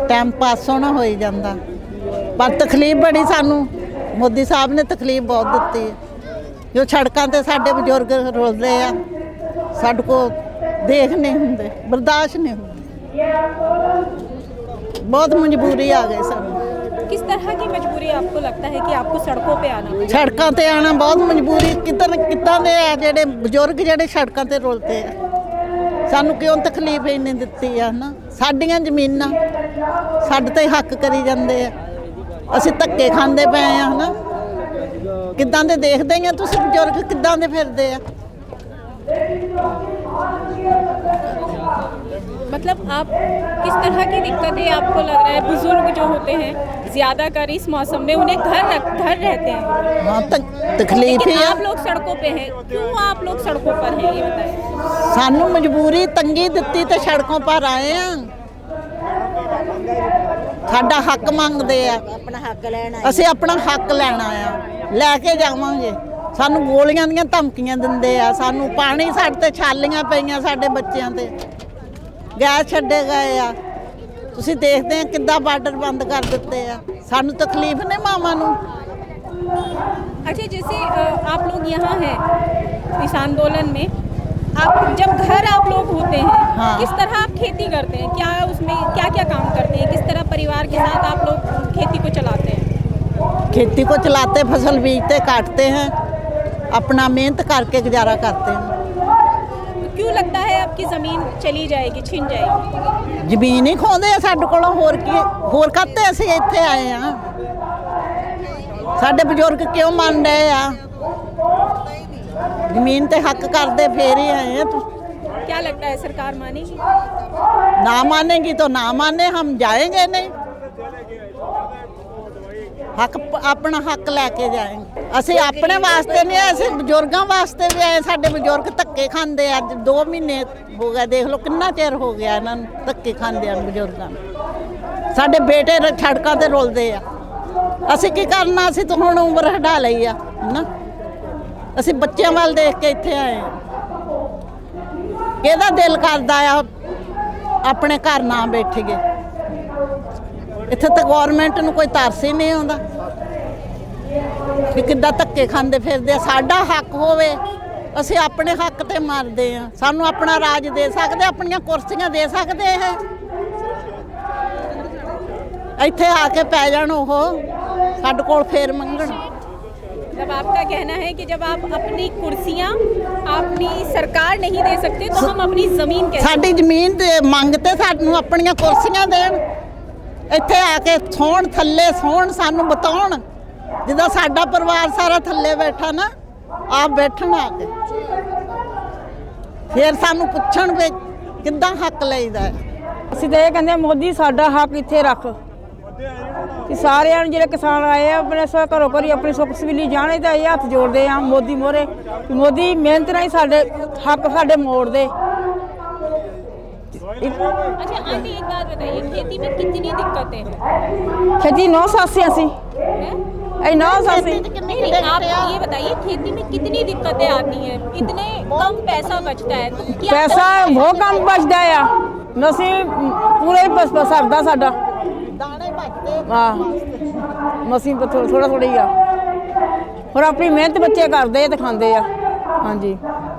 टाइम पास होना हो ही जाता, पर तकलीफ बड़ी सानू मोदी साहब ने तकलीफ बहुत दी है। जो सड़कों ते साडे बजुर्ग रुलदे आ, साडे को देख नहीं हुंदे, बर्दाश्त नहीं हुंदे। बहुत मजबूरी आ गई सानू। किस तरह की मजबूरी आपको लगता है कि आपको सड़कों पे आना पड़ा? सड़कों पे आना बहुत मजबूरी कितना दे आ जेडे बजुर्ग जेडे सड़कों पे रुलते हैं। सानू क्यों तकलीफ इन्नी दित्ती है ना? साडियां जमीनां साडे ते हक करी जांदे आ, असीं धक्के खांदे पए आ ना। किदां दे देखदे ही आ तुसीं बजुर्ग किदां दे फिरदे आ। मतलब आप किस तरह की दिक्कतें आपको लग रहा है? बुजुर्ग जो होते हैं ज्यादा कर इस मौसम में उन्हें घर रहते हैं। हाँ तकलीफ ही लेकिन आ। आप लोग सड़कों पे हैं, क्यों आप लोग सड़कों पर हैं ये बताएं। सानू मजबूरी तंगी दित्ती ते सड़कों पर आए हैं। साडा हक मंगदे आ, अपना हक लेना, असीं अपना हक लेना आ, लैके जावांगे। सानू गोलियां ਦੀਆਂ ਧਮਕੀਆਂ ਦਿੰਦੇ ਆ, ਸਾਨੂੰ ਪਾਣੀ ਸਾਡੇ ਤੇ ਛਾਲੀਆਂ ਪਈਆਂ, ਸਾਡੇ ਬੱਚਿਆਂ ਤੇ ਗੈਸ ਛੱਡੇ ਗਏ ਆ। ਤੁਸੀਂ ਦੇਖਦੇ ਆ ਕਿੱਦਾਂ ਬਾਰਡਰ ਬੰਦ ਕਰ ਦਿੱਤੇ ਆ। ਸਾਨੂੰ ਤਕਲੀਫ ਨੇ ਮਾਵਾਂ ਨੂੰ। अच्छा, जैसे आप लोग यहाँ हैं इस आंदोलन में, आप जब घर आप लोग होते हैं, हाँ। किस तरह आप खेती करते हैं? क्या उसमें क्या क्या काम करते हैं? किस तरह परिवार के साथ आप लोग खेती को चलाते हैं? खेती को चलाते, फसल बीजते, काटते हैं, अपना मेहनत करके गुजारा करते हैं। तो क्यों लगता है आपकी ज़मीन चली जाएगी, छिन जाएगी? ਜ਼ਮੀਨ ਹੀ ਖੋਹਦੇ ਆ ਸਾਡੇ ਕੋਲੋਂ, ਹੋਰ ਕਾਤੇ ਅਸੀਂ ਇੱਥੇ ਆਏ ਆ। ਸਾਡੇ ਬਜ਼ੁਰਗ ਕਿਉਂ ਮੰਨ ਰਹੇ ਆ? ਜ਼ਮੀਨ ਤੇ ਹੱਕ ਕਰਦੇ ਫੇਰ ਹੀ ਆਏ ਆ। क्या लगता है सरकार मानेगी? ना मानेगी तो ना माने, हम जाएंगे नहीं। हक अपना हक लैके जाएंगे। ਅਸੀਂ ਆਪਣੇ ਵਾਸਤੇ ਨਹੀਂ ਆਏ, ਅਸੀਂ ਬਜ਼ੁਰਗਾਂ ਵਾਸਤੇ ਵੀ ਆਏ। ਸਾਡੇ ਬਜ਼ੁਰਗ ਧੱਕੇ ਖਾਂਦੇ ਅੱਜ 2 ਮਹੀਨੇ ਹੋ ਗਏ, ਦੇਖ ਲਓ ਕਿੰਨਾ ਚਿਰ ਹੋ ਗਿਆ ਇਹਨਾਂ ਨੂੰ ਧੱਕੇ ਖਾਂਦਿਆਂ ਬਜ਼ੁਰਗਾਂ ਨੂੰ। ਸਾਡੇ ਬੇਟੇ ਸੜਕਾਂ ਤੇ ਰੁਲਦੇ ਆ, ਅਸੀਂ ਕੀ ਕਰਨਾ? ਅਸੀਂ ਤਾਂ ਹੁਣ ਉਮਰ ਹਟਾ ਲਈ ਆ ਨਾ। ਅਸੀਂ ਬੱਚਿਆਂ ਵੱਲ ਦੇਖ ਕੇ ਇੱਥੇ ਆਏ ਆ। ਕਿਹਦਾ ਦਿਲ ਕਰਦਾ ਆ ਆਪਣੇ ਘਰ ਨਾ ਬੈਠੀਏ? ਇੱਥੇ ਤਾਂ ਗਵਰਨਮੈਂਟ ਨੂੰ ਕੋਈ ਤਰਸ ਹੀ ਨਹੀਂ ਆਉਂਦਾ ਕਿ ਕਿੱਦਾਂ ਧੱਕੇ ਖਾਂਦੇ ਫਿਰਦੇ ਆ। ਸਾਡਾ ਹੱਕ ਹੋਵੇ, ਅਸੀਂ ਆਪਣੇ ਹੱਕ ਤੇ ਮਰਦੇ ਆ। ਸਾਨੂੰ ਆਪਣਾ ਰਾਜ ਦੇ ਸਕਦੇ, ਆਪਣੀਆਂ ਕੁਰਸੀਆਂ ਦੇ ਸਕਦੇ। ਇਹ ਇੱਥੇ ਆ ਕੇ ਪੈ ਜਾਣ ਉਹ ਸਾਡੇ ਕੋਲ ਫੇਰ ਮੰਗਣ। जब आपका कहना है कि जब आप अपनी कुर्सियां अपनी सरकार नहीं दे सकते तो हम अपनी जमीन कैसे? ਸਾਡੀ ਜ਼ਮੀਨ ਦੇ ਮੰਗਤੇ ਸਾਨੂੰ ਆਪਣੀਆਂ ਕੁਰਸੀਆਂ ਦੇਣ, ਇੱਥੇ ਆ ਕੇ ਸੌਣ, ਥੱਲੇ ਸੌਣ, ਸਾਨੂੰ ਬਤਾਉਣ ਜਿੱਦਾਂ ਸਾਡਾ ਪਰਿਵਾਰ ਸਾਰਾ ਥੱਲੇ ਬੈਠਾ ਨਾ, ਆਪ ਬੈਠਣ ਆ ਕੇ ਫਿਰ ਸਾਨੂੰ ਪੁੱਛਣ ਵੀ ਕਿੱਦਾਂ ਹੱਕ ਲਈਦਾ ਹੈ। ਅਸੀਂ ਤਾਂ ਇਹ ਕਹਿੰਦੇ ਆ ਮੋਦੀ ਸਾਡਾ ਹੱਕ ਇੱਥੇ ਰੱਖ ਕਿ ਸਾਰਿਆਂ ਨੂੰ ਜਿਹੜੇ ਕਿਸਾਨ ਆਏ ਆ ਆਪਣੇ ਘਰੋਂ ਘਰੀ ਆਪਣੀ ਸੁੱਖ ਸਵੀਲੀ ਜਾਣੇ ਤਾਂ ਇਹ ਹੱਥ ਜੋੜਦੇ ਆ ਮੋਦੀ ਮੋਹਰੇ ਕਿ ਮੋਦੀ ਮਿਹਨਤ ਨਾਲ ਹੀ ਸਾਡੇ ਹੱਕ ਸਾਡੇ ਮੋੜ ਦੇ। अच्छा आंटी, एक बात बताइए, खेती में कितनी दिक्कतें हैं? खेती 9 साल से ਅਸੀਂ हैं? 9 साल से नहीं, आप ये बताइए खेती में कितनी दिक्कतें आती हैं? इतने कम पैसा बचता है तो क्या ਪੈਸਾ ਬਹੁਤ ਕਮ ਬਚਦਾ ਆ, ਅਸੀਂ ਪੂਰੇ ਬਸ ਸਰਦਾ ਸਾਡਾ ਦਾਣੇ ਬਚਦੇ ਹਾਂ, ਮਸੀਂ ਥੋੜਾ ਥੋੜਾ ਹੀ ਆ। ਹੋਰ ਆਪਣੀ ਮਿਹਨਤ ਬੱਚੇ ਕਰਦੇ ਆ ਤੇ ਖਾਂਦੇ ਆ। ਹਾਂਜੀ,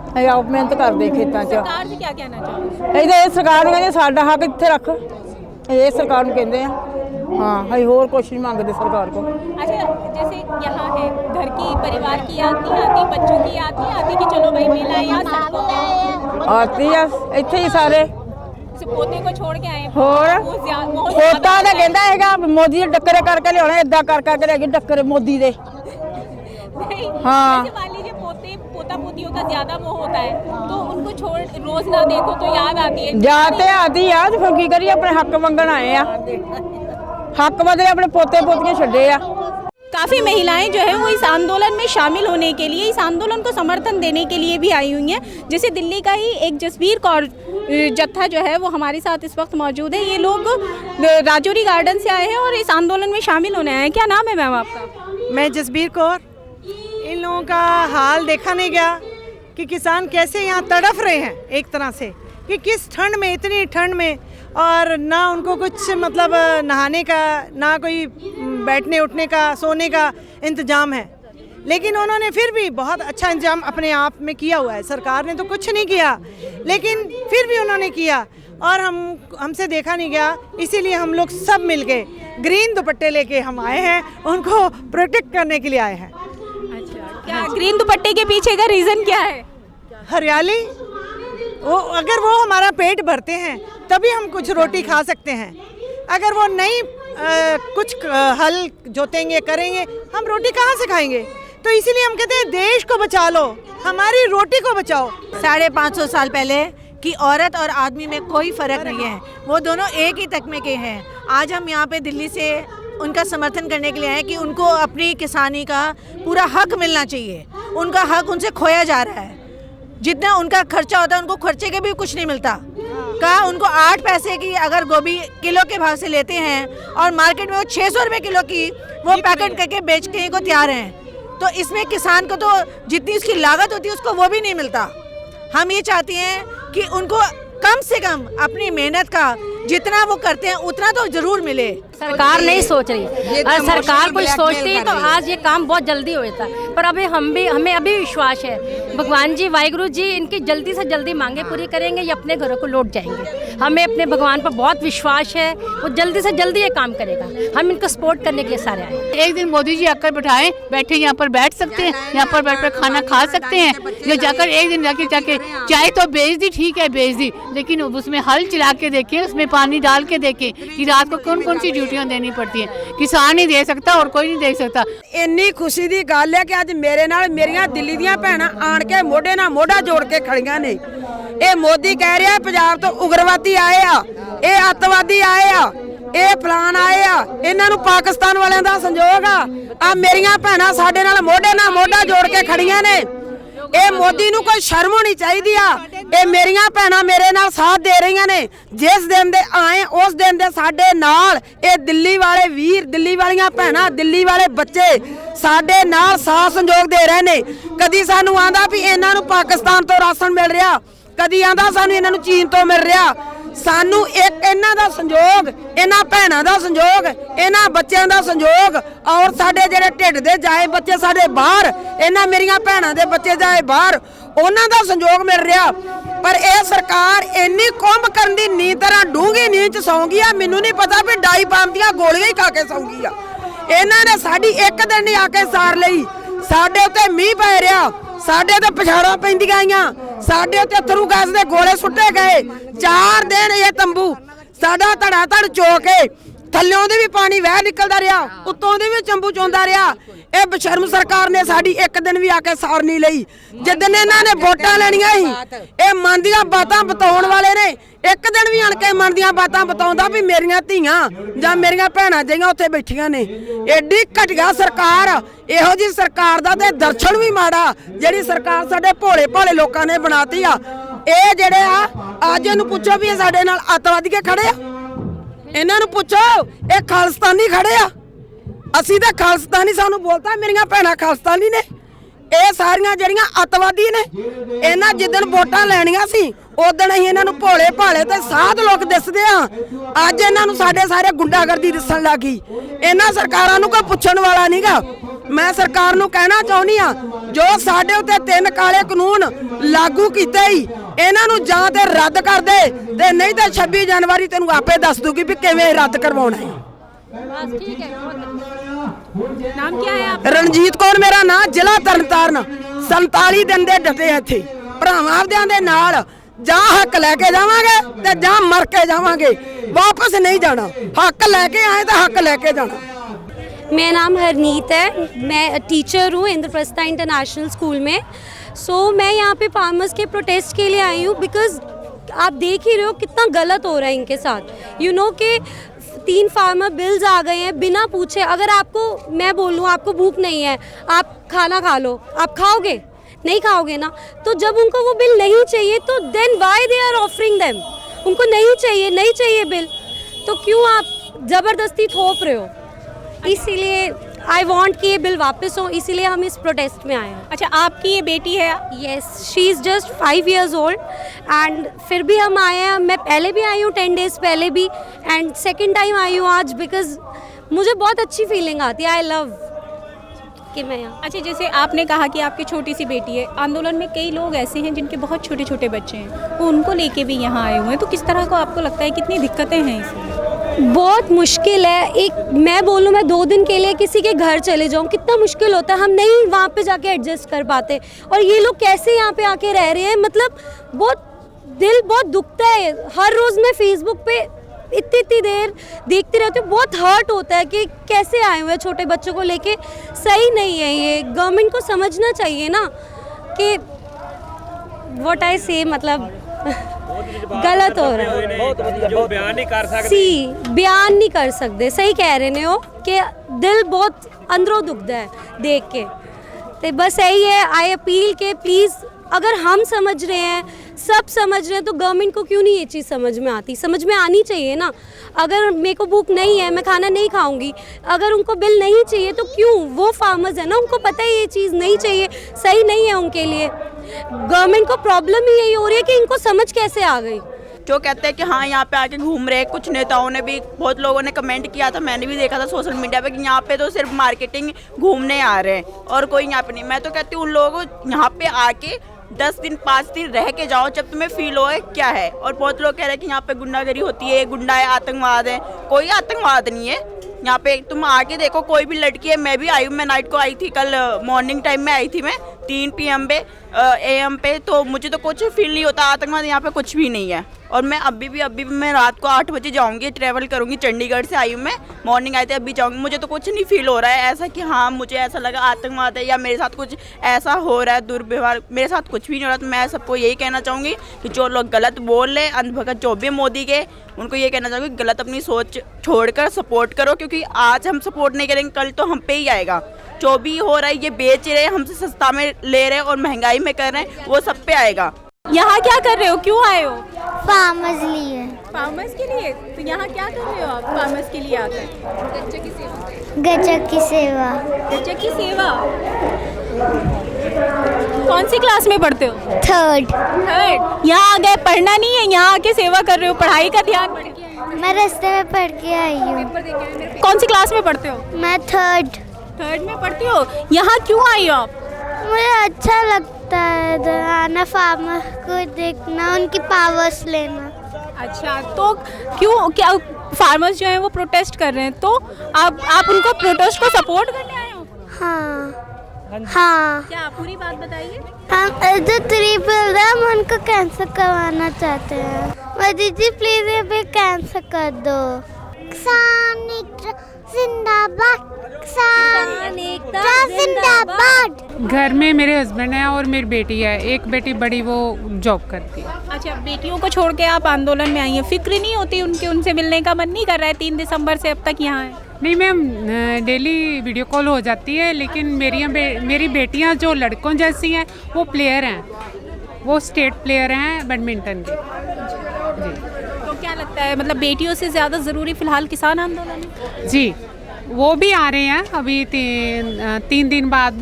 ਅਸੀਂ ਆਪ ਮਿਹਨਤ ਕਰਦੇ ਖੇਤਾਂ 'ਚ। सरकार से क्या कहना चाहोगे? ਇਹ ਤਾਂ ਸਰਕਾਰ ਨੂੰ ਕਹਿੰਦੇ ਸਾਡਾ ਹੱਕ ਇੱਥੇ ਰੱਖ, ਇਹ ਸਰਕਾਰ ਨੂੰ ਕਹਿੰਦੇ ਆ। ਹਾਂ, ਅਸੀਂ ਹੋਰ ਕੁਛ ਨਹੀਂ ਮੰਗਦੇ ਸਰਕਾਰ ਕੋਲ। अच्छा, जैसे यहाँ है घर की परिवार की याद नहीं आती, बच्चों की याद नहीं आती कि चलो भाई मेला या सड़कों पे ਆਤੀ ਆ ਇੱਥੇ ਹੀ ਸਾਰੇ। से पोते को छोड़ के आए हैं। ਹੋਰ बहुत ਪੋਤਾ ਤਾਂ ਕਹਿੰਦਾ ਹੈਗਾ ਮੋਦੀ ਦੇ ਡੱਕਰੇ ਕਰਕੇ ਲਿਆਉਣਾ, ਏਦਾਂ ਕਰ ਕਰਕੇ ਲੈ ਕੇ ਡੱਕਰੇ ਮੋਦੀ ਦੇ। नहीं, हाँ। जैसे मान लीजिए पोता पोतियों का ज्यादा मोह होता है तो उनको छोड़ रोज ना देखो तो याद आती है। ਯਾਦ ਤੇ ਆਦੀ ਆ ਤੇ ਫਿਰ ਕੀ ਕਰੀਏ, ਆਪਣੇ ਹੱਕ ਮੰਗਣ ਆਏ ਆ। ਹੱਕ ਬਦਲੇ ਆਪਣੇ ਪੋਤੇ ਪੋਤੀਆਂ ਛੱਡੇ ਆ। काफ़ी महिलाएं जो है वो इस आंदोलन में शामिल होने के लिए, इस आंदोलन को समर्थन देने के लिए भी आई हुई हैं। जैसे दिल्ली का ही एक जसबीर कौर जत्था जो है वो हमारे साथ इस वक्त मौजूद है। ये लोग राजौरी गार्डन से आए हैं और इस आंदोलन में शामिल होने आए हैं। क्या नाम है मैम आपका? मैं जसबीर कौर। इन लोगों का हाल देखा नहीं गया कि किसान कैसे यहाँ तड़फ रहे हैं एक तरह से, कि किस ठंड में, इतनी ठंड में, और ना उनको कुछ मतलब नहाने का, ना कोई बैठने उठने का, सोने का इंतज़ाम है। लेकिन उन्होंने फिर भी बहुत अच्छा इंतजाम अपने आप में किया हुआ है। सरकार ने तो कुछ नहीं किया, लेकिन फिर भी उन्होंने किया। और हमसे देखा नहीं गया, इसीलिए हम लोग सब मिलके ग्रीन दुपट्टे लेके हम आए हैं, उनको प्रोटेक्ट करने के लिए आए हैं। अच्छा, क्या ग्रीन दुपट्टे के पीछे का रीज़न क्या है? हरियाली, वो अगर वो हमारा पेट भरते हैं तभी हम कुछ रोटी खा सकते हैं। अगर वो नहीं कुछ हल जोतेंगे करेंगे, हम रोटी कहाँ से खाएंगे? तो इसीलिए हम कहते हैं देश को बचा लो, हमारी रोटी को बचाओ। 550 साल पहले कि औरत और आदमी में कोई फ़र्क नहीं है, वो दोनों एक ही तकमे के हैं। आज हम यहाँ पे दिल्ली से उनका समर्थन करने के लिए आए कि उनको अपनी किसानी का पूरा हक मिलना चाहिए। उनका हक उनसे खोया जा रहा है। जितना उनका खर्चा होता है उनको खर्चे के भी कुछ नहीं मिलता। कहा उनको 8 पैसे की अगर गोभी किलो के भाव से लेते हैं और मार्केट में वो 600 रुपये किलो की वो पैकेट करके बेचने को तैयार हैं, तो इसमें किसान को तो जितनी उसकी लागत होती है उसको वो भी नहीं मिलता। हम ये चाहते हैं कि उनको कम से कम अपनी मेहनत का जितना वो करते हैं उतना तो जरूर मिले। सरकार नहीं सोच रही, और सरकार कुछ सोचती तो आज ये काम बहुत जल्दी होता। पर अभी हमें अभी विश्वास है भगवान जी, वाहिगुरु जी इनकी जल्दी से जल्दी मांगे पूरी करेंगे, ये अपने घरों को लौट जाएंगे। हमें अपने भगवान पर बहुत विश्वास है, वो जल्दी से जल्दी ये काम करेगा। हम इनको सपोर्ट करने के लिए सारे आए। एक दिन मोदी जी आकर बैठाएं, बैठे यहाँ पर बैठ सकते हैं, यहाँ पर बैठ कर खाना खा सकते हैं। जो जाकर एक दिन जाके चाय तो बेच दी, ठीक है बेच दी, लेकिन उसमें हल चला के देखें, उसमें पानी डाल के देखें कि रात को कौन कौन सी ड्यूटियां देनी पड़ती हैं। किसान ही दे सकता और कोई नहीं दे सकता। ਇੰਨੀ ਖੁਸ਼ੀ ਦੀ ਗੱਲ ਹੈ ਕਿ ਅੱਜ ਮੇਰੇ ਨਾਲ ਮੇਰੀਆਂ ਦਿੱਲੀ ਦੀਆਂ ਭੈਣਾਂ ਆਣ ਕੇ ਮੋਢੇ ਨਾਲ ਮੋਢਾ ਜੋੜ ਕੇ ਖੜੀਆਂ ਨੇ। ਇਹ ਮੋਦੀ ਕਹਿ ਰਿਹਾ ਪੰਜਾਬ ਤੋਂ ਉਗਰਵਾਦੀ ਆਏ ਆ, ਇਹ ਅੱਤਵਾਦੀ ਆਏ ਆ, ਇਹ ਫਲਾਣ ਆਏ ਆ, ਇਹਨਾਂ ਨੂੰ ਪਾਕਿਸਤਾਨ ਵਾਲਿਆਂ ਦਾ ਸੰਯੋਗ ਆ ਮੇਰੀਆਂ ਭੈਣਾਂ ਸਾਡੇ ਨਾਲ ਮੋਢੇ ਨਾਲ ਮੋਢਾ ਜੋੜ ਕੇ ਖੜੀਆਂ ਨੇ। ਇਹ ਮੋਦੀ ਨੂੰ ਕੋਈ ਸ਼ਰਮ ਹੋਣੀ ਚਾਹੀਦੀ ਆ। ਇਹ ਮੇਰੀਆਂ ਭੈਣਾਂ ਮੇਰੇ ਨਾਲ ਸਾਥ ਦੇ ਰਹੀਆਂ ਨੇ। ਜਿਸ ਦਿਨ ਦੇ ਆਏ ਉਸ ਦਿਨ ਦੇ ਸਾਡੇ ਨਾਲ ਇਹ ਦਿੱਲੀ ਵਾਲੇ ਵੀਰ, ਦਿੱਲੀ ਵਾਲੀਆਂ ਭੈਣਾਂ, ਦਿੱਲੀ ਵਾਲੇ ਬੱਚੇ ਸਾਡੇ ਨਾਲ ਸਾਥ ਸੰਯੋਗ ਦੇ ਰਹੇ ਨੇ। ਕਦੀ ਸਾਨੂੰ ਆਂਦਾ ਵੀ ਇਹਨਾਂ ਨੂੰ ਪਾਕਿਸਤਾਨ ਤੋਂ ਰਾਸ਼ਨ ਮਿਲ ਰਿਹਾ, ਕਦੀ ਆਂਦਾ ਸਾਨੂੰ ਇਹਨਾਂ ਨੂੰ ਚੀਨ ਤੋਂ ਮਿਲ ਰਿਹਾ। ਸਾਨੂੰ ਇੱਕ ਇਹਨਾਂ ਦਾ ਸੰਯੋਗ, ਇਹਨਾਂ ਭੈਣਾਂ ਦਾ ਸੰਯੋਗ, ਇਹਨਾਂ ਬੱਚਿਆਂ ਦਾ ਸੰਯੋਗ, ਔਰ ਸਾਡੇ ਜਿਹੜੇ ਢਿੱਡ ਦੇ ਜਾਏ ਬੱਚੇ ਸਾਡੇ ਬਾਹਰ, ਇਹਨਾਂ ਮੇਰੀਆਂ ਭੈਣਾਂ ਦੇ ਬੱਚੇ ਜਾਏ ਬਾਹਰ, ਉਹਨਾਂ ਦਾ ਸੰਯੋਗ ਮਿਲ ਰਿਹਾ। ਪਰ ਇਹ ਸਰਕਾਰ ਇੰਨੀ ਕੁੰਭ ਕਰਨ ਦੀ ਨੀਂਦ ਤਰ੍ਹਾਂ ਡੂੰਘੀ ਨੀਂਦ ਚ ਸੌਂ ਗਈ ਆ। ਮੈਨੂੰ ਨਹੀਂ ਪਤਾ ਵੀ ਡਾਈ ਬੰਬ ਦੀਆਂ ਗੋਲੀਆਂ ਹੀ ਖਾ ਕੇ ਸੌਂ ਗਈ ਆ। ਇਹਨਾਂ ਨੇ ਸਾਡੀ ਇੱਕ ਦਿਨ ਨਹੀਂ ਆ ਕੇ ਸਾਰ ਲਈ। ਸਾਡੇ ਉੱਤੇ ਮੀਂਹ ਪੈ ਰਿਹਾ, ਸਾਡੇ ਤੇ ਪਛਾੜਾਂ ਪੈਂਦੀਆਂ ਆਈਆਂ, ਸਾਡੇ ਉੱਤੇ ਅਥਰੂ ਗੈਸ ਦੇ ਗੋਲੇ ਸੁੱਟੇ ਗਏ। 4 ਦਿਨ ਇਹ ਤੰਬੂ ਸਾਡਾ ਧੜਾ ਧੜ ਚੋ ਕੇ ਥੱਲਿਓਂ ਦੀ ਵੀ ਪਾਣੀ ਵਹਿ ਨਿਕਲਦਾ ਰਿਹਾ, ਉੱਤੋਂ ਦੀ ਵੀ ਚੰਬੂ ਚੋਂਦਾ ਰਿਹਾ। ਇਹ ਬਸ਼ਰਮ ਸਰਕਾਰ ਨੇ ਸਾਡੀ ਇੱਕ ਦਿਨ ਵੀ ਆ ਕੇ ਸਾਰ ਨਹੀਂ ਲਈ। ਜਿੱਦਣ ਇਹਨਾਂ ਨੇ ਵੋਟਾਂ ਲੈਣੀਆਂ ਸੀ, ਇਹ ਮਨ ਦੀਆਂ ਬਾਤਾਂ ਬਤਾਉਣ ਵਾਲੇ ਨੇ। ਇੱਕ ਦਿਨ ਵੀ ਆਣ ਕੇ ਮਨ ਦੀਆਂ ਬਾਤਾਂ ਬਤਾਉਂਦਾ ਵੀ ਮੇਰੀਆਂ ਧੀਆਂ ਜਾਂ ਮੇਰੀਆਂ ਭੈਣਾਂ ਜਿਹੜੀਆਂ ਉੱਥੇ ਬੈਠੀਆਂ ਨੇ। ਐਡੀ ਘਟੀਆ ਸਰਕਾਰ, ਇਹੋ ਜੀ ਸਰਕਾਰ ਦਾ ਤੇ ਦਰਸ਼ਨ ਵੀ ਮਾੜਾ, ਜਿਹੜੀ ਸਰਕਾਰ ਸਾਡੇ ਭੋਲੇ ਭਾਲੇ ਲੋਕਾਂ ਨੇ ਬਣਾਤੀ ਆ। ਇਹ ਜਿਹੜੇ ਆ ਅੱਜ ਇਹਨੂੰ ਪੁੱਛੋ ਵੀ ਇਹ ਸਾਡੇ ਨਾਲ ਅੱਤਵਾਦੀ ਕੇ ਖੜੇ ਆ। ਇਹਨਾਂ ਨੂੰ ਪੁੱਛੋ ਇਹ ਖਾਲਿਸਤਾਨੀ ਖੜੇ ਆ। ਅਸੀਂ ਤਾਂ ਖਾਲਿਸਤਾਨੀ, ਸਾਨੂੰ ਬੋਲਤਾ ਮੇਰੀਆਂ ਭੈਣਾਂ ਖਾਲਿਸਤਾਨੀ ਨੇ। ਇਹ ਸਾਰੀਆਂ ਜਿਹੜੀਆਂ ਅੱਤਵਾਦੀ ਨੇ। ਇਹਨਾਂ ਜਿੱਦਣ ਵੋਟਾਂ ਲੈਣੀਆਂ ਸੀ ਉਦਣ ਅਸੀਂ ਇਹਨਾਂ ਨੂੰ ਭੋਲੇ ਭਾਲੇ ਤੇ ਸਾਧ ਲੋਕ ਦਿਸਦੇ ਆ। ਅੱਜ ਇਹਨਾਂ ਨੂੰ ਸਾਡੇ ਸਾਰੇ ਗੁੰਡਾਗਰਦੀ ਦਿਸਣ ਲੱਗੀ। ਇਹਨਾਂ ਸਰਕਾਰਾਂ ਨੂੰ ਕੋਈ ਪੁੱਛਣ ਵਾਲਾ ਨਹੀਂਗਾ। ਮੈਂ ਸਰਕਾਰ ਨੂੰ ਕਹਿਣਾ ਚਾਹੁੰਦੀ ਆ, ਜੋ ਸਾਡੇ ਉੱਤੇ 3 ਕਾਲੇ ਕਾਨੂੰਨ ਲਾਗੂ ਕੀਤੇ ਹੀ ਇਹਨਾਂ ਨੂੰ ਜਾਂ ਤੇ ਰੱਦ ਕਰ ਦੇ, ਤੇ ਨਹੀਂ ਤਾਂ 26 ਜਨਵਰੀ ਤੈਨੂੰ ਆਪੇ ਦੱਸ ਦੂਗੀ ਵੀ ਕਿਵੇਂ ਰੱਦ ਕਰਵਾਉਣਾ ਹੈ। नाम क्या है आप? ਰਣਜੀਤ ਕੌਰ ਮੇਰਾ ਨਾਂ, ਜ਼ਿਲ੍ਹਾ ਤਰਨਤਾਰਨ। 47 ਦਿਨ ਦੇ ਡਟੇ ਇੱਥੇ ਭਰਾਵਾਂ ਆਪਦਿਆਂ ਦੇ ਨਾਲ। ਜਾਂ ਹੱਕ ਲੈ ਕੇ ਜਾਵਾਂਗੇ ਤੇ ਜਾਂ ਮਰ ਕੇ ਜਾਵਾਂਗੇ, ਵਾਪਸ ਨਹੀਂ ਜਾਣਾ। ਹੱਕ ਲੈ ਕੇ ਆਏ ਤਾਂ ਹੱਕ ਲੈ ਕੇ ਜਾਣਾ। मेरा नाम हरनीत है, मैं टीचर हूँ इंद्रप्रस्था इंटरनेशनल स्कूल में। मैं यहाँ पे फार्मर्स के प्रोटेस्ट के लिए आई हूँ, बिकॉज आप देख ही रहे हो कितना गलत हो रहा है इनके साथ। कि 3 फार्मर बिल्स आ गए हैं बिना पूछे। अगर आपको मैं बोलूँ आपको भूख नहीं है, आप खाना खा लो, आप खाओगे? नहीं खाओगे ना। तो जब उनको वो बिल नहीं चाहिए तो then why they are offering them. उनको नहीं चाहिए बिल, तो क्यों आप ज़बरदस्ती थोप रहे हो? इसीलिए आई वॉन्ट कि ये बिल वापस हो, इसीलिए हम इस प्रोटेस्ट में आए हैं। अच्छा, आपकी ये बेटी है? Yes, she is just 5 years old and फिर भी हम आए हैं। मैं पहले भी आई हूँ 10 days पहले भी, एंड सेकेंड टाइम आई हूँ आज, बिकॉज मुझे बहुत अच्छी फीलिंग आती है। आई लव के मैं यहाँ। अच्छा, जैसे आपने कहा कि आपकी छोटी सी बेटी है, आंदोलन में कई लोग ऐसे हैं जिनके बहुत छोटे छोटे बच्चे हैं, वो उनको लेके भी यहाँ आए हुए हैं, तो किस तरह को आपको लगता है कितनी दिक्कतें हैं इसमें? बहुत मुश्किल है। एक मैं बोलूँ, मैं 2 दिन के लिए किसी के घर चले जाऊँ, कितना मुश्किल होता है, हम नहीं वहाँ पे जाके एडजस्ट कर पाते, और ये लोग कैसे यहाँ पे आके रह रहे हैं, मतलब बहुत दिल बहुत दुखता है। हर रोज़ मैं फेसबुक पे इतनी देर देखती रहती हूँ, बहुत हर्ट होता है कि कैसे आए हुए हैं छोटे बच्चों को लेके। सही नहीं है ये, गवर्नमेंट को समझना चाहिए ना कि व्हाट आई से, मतलब गलत हो रहा है। जो बयान नहीं कर सकते, बयान नहीं कर सकते, सही कह रहे हो कि दिल बहुत अंदरों दुखता है देख के। तो बस यही है, आई अपील के प्लीज़, अगर हम समझ रहे हैं, सब समझ रहे हैं, तो गवर्नमेंट को क्यों नहीं ये चीज़ समझ में आती? समझ में आनी चाहिए ना। अगर मेरे को भूख नहीं है, मैं खाना नहीं खाऊंगी, अगर उनको बिल नहीं चाहिए तो क्यों? वो फार्मर्स है ना, उनको पता है ये चीज़ नहीं चाहिए, सही नहीं है उनके लिए। गवर्नमेंट को प्रॉब्लम ही यही हो रही है कि इनको समझ कैसे आ गई। जो कहते हैं कि हाँ यहाँ पे आके घूम रहे हैं, कुछ नेताओं ने भी, बहुत लोगों ने कमेंट किया था, मैंने भी देखा था सोशल मीडिया पे कि यहाँ पे तो सिर्फ मार्केटिंग घूमने आ रहे हैं और कोई यहाँ पे नहीं। मैं तो कहती हूँ उन लोगों को यहाँ पे आके 10 दिन 5 दिन रह के जाओ, जब तुम्हें फील हो क्या है। और बहुत लोग कह रहे हैं कि यहाँ पे गुंडागर्दी होती है, गुंडा है, आतंकवाद है। कोई आतंकवाद नहीं है यहाँ पे, तुम आके देखो, कोई भी लड़की है। मैं भी आई हूँ, मैं नाइट को आई थी, कल मॉर्निंग टाइम में आई थी, मैं 3 PM पे AM पे, तो मुझे तो कुछ फील नहीं होता। आतंकवाद यहाँ पे कुछ भी नहीं है। और मैं अभी भी मैं रात को 8 बजे जाऊँगी, ट्रैवल करूँगी, चंडीगढ़ से आई हूँ मैं, मॉर्निंग आई थी, अभी जाऊँगी। मुझे तो कुछ नहीं फील हो रहा है ऐसा कि हाँ मुझे ऐसा लगा आतंकवाद है या मेरे साथ कुछ ऐसा हो रहा है, दुर्व्यवहार, मेरे साथ कुछ भी नहीं हो रहा। तो मैं सबको यही कहना चाहूँगी कि जो लोग गलत बोल रहे, अंधभगत जो भी मोदी के, उनको ये कहना चाहूँगी गलत अपनी सोच छोड़कर सपोर्ट करो, क्योंकि आज हम सपोर्ट नहीं करेंगे, कल तो हम पे ही आएगा। जो भी हो रहा है, ये बेच रहे हैं, हमसे सस्ता में ले रहे हैं और महंगाई में कर रहे हैं, वो सब पे आएगा। यहाँ क्या कर रहे हो, क्यों आए हो? फार्मर्स लिए। फार्मर्स के लिए? तो यहाँ क्या कर रहे हो आप फार्मर्स के लिए आकर? गच्चक की सेवा। गच्चक की सेवा। गच्चक की सेवा। कौन सी क्लास में पढ़ते हो? 3rd। यहाँ आ गए, पढ़ना नहीं है, यहाँ आके सेवा कर रहे हो, पढ़ाई का ध्यान पढ़ के आए हो? मैं रास्ते में पढ़ के आई हूँ। कौन सी क्लास में पढ़ते हो? मैं 3rd। 3rd में पढ़ती हो? यहाँ क्यों आई हो आप? मुझे अच्छा लगता है आना, फार्मर को देखना, उनकी पावर्स लेना। अच्छा, तो क्यों, क्या फार्मर्स जो हैं वो प्रोटेस्ट कर रहे हैं, तो आप उनको प्रोटेस्ट को सपोर्ट करने आए हो? हाँ। क्या पूरी बात बताइए। हम जो 3 बिल है, हम उनको कैंसिल करवाना चाहते हैं। मोदी जी प्लीज ये बिल कैंसिल कर दो। किसान एकता जिंदाबाद, किसान एकता जिंदाबाद। घर में मेरे हस्बैंड है और मेरी बेटी है, एक बेटी बड़ी वो जॉब करती है। अच्छा, बेटियों को छोड़ के आप आंदोलन में आई हैं, फिक्र नहीं होती उनके, उनसे मिलने का मन नहीं कर रहा है? 3 दिसंबर से अब तक यहाँ है। नहीं मैम, डेली वीडियो कॉल हो जाती है, लेकिन मेरी बेटियां जो लड़कों जैसी हैं वो प्लेयर हैं, वो स्टेट प्लेयर हैं बैडमिंटन के। जी। तो क्या लगता है, मतलब बेटियों से ज़्यादा ज़रूरी फ़िलहाल किसान आंदोलन है? जी, वो भी आ रहे हैं अभी 3 दिन बाद,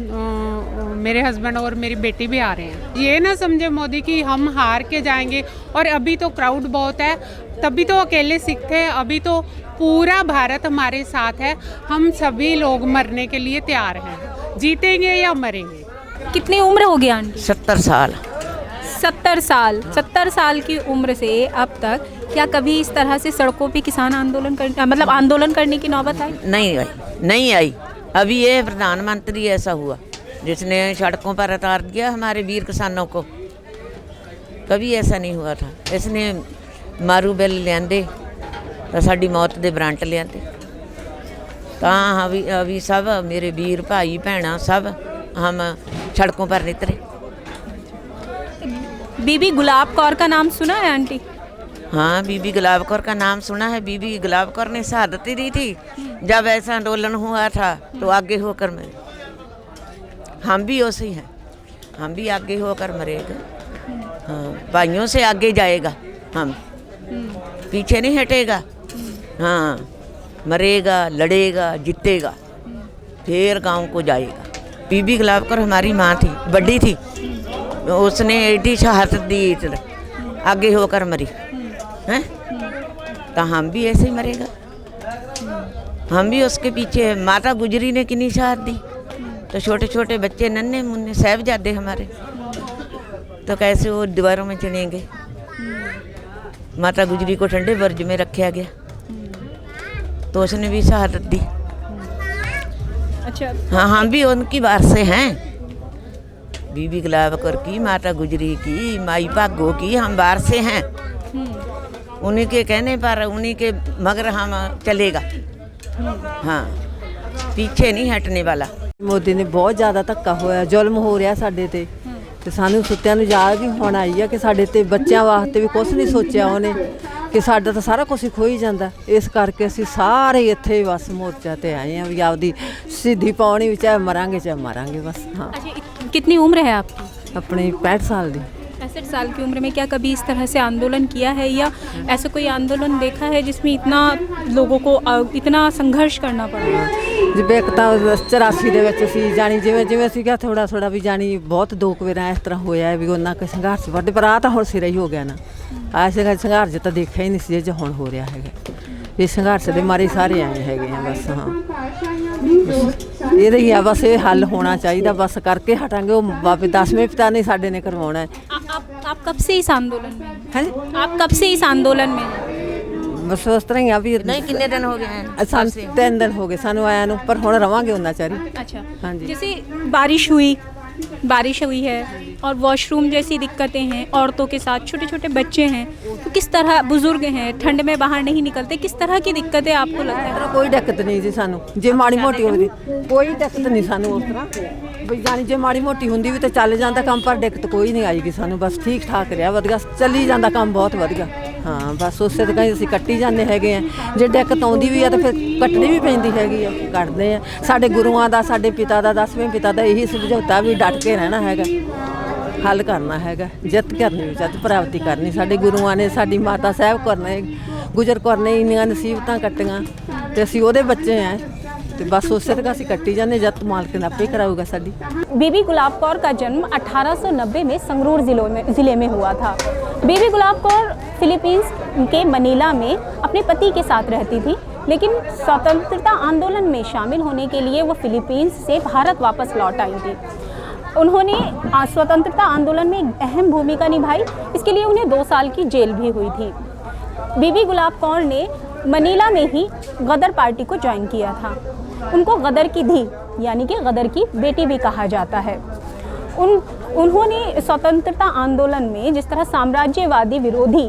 मेरे हस्बैंड और मेरी बेटी भी आ रहे हैं। ये ना समझे मोदी कि हम हार के जाएंगे, और अभी तो क्राउड बहुत है, तभी तो अकेले सिख थे, अभी तो पूरा भारत हमारे साथ है, हम सभी लोग मरने के लिए तैयार हैं, जीतेंगे या मरेंगे। कितनी उम्र हो गई आंटी? 70 साल। 70 साल। 70 साल की उम्र से अब तक क्या कभी इस तरह से सड़कों पे किसान आंदोलन करने की नौबत आई? नहीं आई। अभी ये प्रधानमंत्री ऐसा हुआ जिसने सड़कों पर उतार दिया हमारे वीर किसानों को, कभी ऐसा नहीं हुआ था। इसने मारू बिल लियांदे तो साड़ी मौत दे ब्रांट लियांदे, तां अभी सब मेरे वीर भाई भैन सब हम सड़कों पर नितरे। बीबी गुलाब कौर का नाम सुना है आंटी? हाँ, बीबी गुलाब कौर का नाम सुना है। बीबी गुलाब कौर ने शहादत दी थी जब ऐसा आंदोलन हुआ था, तो आगे होकर मरे। हम भी वैसे ही हैं, हम भी आगे होकर मरेगा। हाँ, भाइयों से आगे जाएगा, हम पीछे नहीं हटेगा। हाँ, मरेगा, लड़ेगा, जीतेगा, फिर गांव को जाएगा। बीबी गुलाब कौर हमारी माँ थी, बड़ी थी, उसने एडी शहादत दी, आगे होकर मरी हैं, तो हम भी ऐसे ही मरेगा। हम भी उसके पीछे, माता गुजरी ने कितनी शहादत दी, तो छोटे छोटे बच्चे नन्हे मुन्ने साहिबजादे हमारे, तो कैसे वो दीवारों में चढ़ेंगे। माता गुजरी को ठंडे बुर्ज में रखा गया, तो उसने भी शहादत दी। अच्छा, हाँ, हम भी उनकी वारसे हैं। बीबी गुलाब कौर की, माता गुजरी की, माई भागो की हम वारसे हैं। उन्हीं के कहने पर, उन्हीं के मगर हम चलेगा। हाँ, पीछे नहीं हटने वाला। ਮੋਦੀ ਨੇ ਬਹੁਤ ਜ਼ਿਆਦਾ ਧੱਕਾ ਹੋਇਆ, ਜ਼ੁਲਮ ਹੋ ਰਿਹਾ ਸਾਡੇ ਤੇ ਸਾਨੂੰ ਸੁੱਤਿਆਂ ਨੂੰ ਯਾਦ ਹੀ ਹੁਣ ਆਈ ਆ ਕਿ ਸਾਡੇ ਤੇ ਬੱਚਿਆਂ ਵਾਸਤੇ ਵੀ ਕੁਝ ਨਹੀਂ ਸੋਚਿਆ ਉਹਨੇ, ਕਿ ਸਾਡਾ ਤਾਂ ਸਾਰਾ ਕੁਝ ਖੋਈ ਜਾਂਦਾ। ਇਸ ਕਰਕੇ ਅਸੀਂ ਸਾਰੇ ਇੱਥੇ ਬਸ ਮੋਰਚਾ ਤੇ ਆਏ ਆ ਵੀ ਆਪਦੀ ਸਿੱਧੀ ਪਾਉਣੀ ਵੀ, ਚਾਹੇ ਮਰਾਂਗੇ ਚਾਹੇ ਮਾਰਾਂਗੇ ਬਸ। हाँ, कितनी उम्र है आपकी? अपनी 65 साल की। 65 साल की उम्र में क्या कभी इस तरह से आंदोलन किया है, या ऐसा कोई आंदोलन देखा है जिसमें इतना लोगों को इतना संघर्ष करना पड़ा? ਜਿਵੇਂ ਇੱਕ ਤਾਂ 84 ਦੇ ਵਿੱਚ ਅਸੀਂ ਜਾਣੀ ਜਿਵੇਂ ਸੀਗਾ ਥੋੜਾ ਥੋੜਾ ਵੀ ਜਾਣੀ ਬਹੁਤ ਦੋ ਕੁ ਵਾਰ ਇਸ ਤਰ੍ਹਾਂ ਹੋਇਆ ਵੀ ਉਹਨਾਂ ਕੇ ਸੰਘਰਸ਼ ਵੱਡੇ, ਪਰ ਆ ਤਾਂ ਹੁਣ ਸਿਰਾ ਹੀ ਹੋ ਗਿਆ ਨਾ। ਆ ਸੰਘਰਸ਼ ਤਾਂ ਦੇਖਿਆ ਹੀ ਨਹੀਂ ਸੀ ਜੇ ਹੁਣ ਹੋ ਰਿਹਾ ਹੈਗਾ। ਇਹ ਸੰਘਰਸ਼ ਦੇ ਮਾਰੇ ਸਾਰੇ ਆਏ ਹੈਗੇ ਆ ਬਸ। ਹਾਂ, ਇਹਦਾ ਹੀ ਆ ਬਸ, ਇਹ ਹੱਲ ਹੋਣਾ ਚਾਹੀਦਾ ਬਸ, ਕਰਕੇ ਹਟਾਂਗੇ। ਉਹ ਬਾਬੇ 10ਵੇਂ ਪਿਤਾ ਨੇ ਸਾਡੇ ਨੇ ਕਰਵਾਉਣਾ ਹੈ। आप कब से इस आंदोलन में हैं? आप कब से इस आंदोलन में हैं? बस उस तरह ही आ भी। नहीं, कितने दिन हो गए हैं? 3 दिन हो गए सानू आया नू, पर हुण रवांगे उन्ना चारी। अच्छा, हाँ जी। जैसे बारिश हुई है और वॉशरूम जैसी दिक्कतें हैं, औरतों के साथ छोटे छोटे बच्चे हैं, तो किस तरह, बुजुर्ग हैं, ठंड में बाहर नहीं निकलते, किस तरह की दिक्कतें आपको लगता है? कोई दिक्कत नहीं जी सानू, जे माड़ी मोटी होती कोई दिक्कत नहीं सानू उस तरह भी जानी, जे माड़ी मोटी होंदी भी तो चल जाता काम, पर दिक्कत कोई नहीं आएगी सानू। बस ठीक ठाक रहा, वधिया चली जाता काम, बहुत वधिया। हाँ, बस उसे तो कहीं असीं कट्टी जाते हैगे हैं। जे दिक्कत आउंदी भी है तो फिर कट्टनी भी पैंदी हैगी है, कट्टदे आ। साडे गुरुआं दा, साडे पिता दा, 10वें पिता दा यही समझौता भी डट के रहना हैगा, हल करना हैगा, जित करनी जित प्राप्ति करनी। साडे गुरुआं ने, साडी माता साहब कौर ने, गुजर कौर ने इन्नियां नसीबतां कट्टियां ते असीं ओहदे बच्चे हैं, तो बस उससे तक असीं कट्टी जाने, जत मालक ने आपे कराऊगा साडी। बीबी गुलाब कौर का जन्म 1890 में संगरूर ज़िले में हुआ था। बीबी गुलाब कौर फिलीपींस के मनीला में अपने पति के साथ रहती थी, लेकिन स्वतंत्रता आंदोलन में शामिल होने के लिए वो फिलीपींस से भारत वापस लौट आई थी। उन्होंने स्वतंत्रता आंदोलन में एक अहम भूमिका निभाई, इसके लिए उन्हें 2 साल की जेल भी हुई थी। बीबी गुलाब कौर ने मनीला में ही गदर पार्टी को ज्वाइन किया था। उनको गदर की धी यानी कि गदर की बेटी भी कहा जाता है। उन्होंने स्वतंत्रता आंदोलन में जिस तरह साम्राज्यवादी विरोधी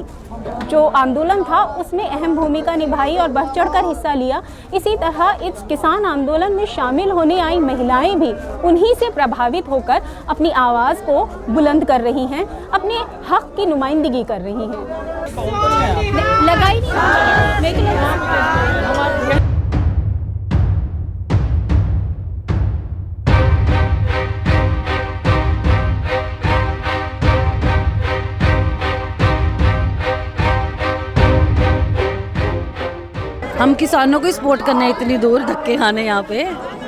जो आंदोलन था उसमें अहम भूमिका निभाई और बढ़ चढ़ कर हिस्सा लिया, इसी तरह इस किसान आंदोलन में शामिल होने आई महिलाएं भी उन्हीं से प्रभावित होकर अपनी आवाज़ को बुलंद कर रही हैं, अपने हक की नुमाइंदगी कर रही हैं। लगाई हम किसानों को सपोर्ट करना है, इतनी दूर धक्के खाने यहाँ पे,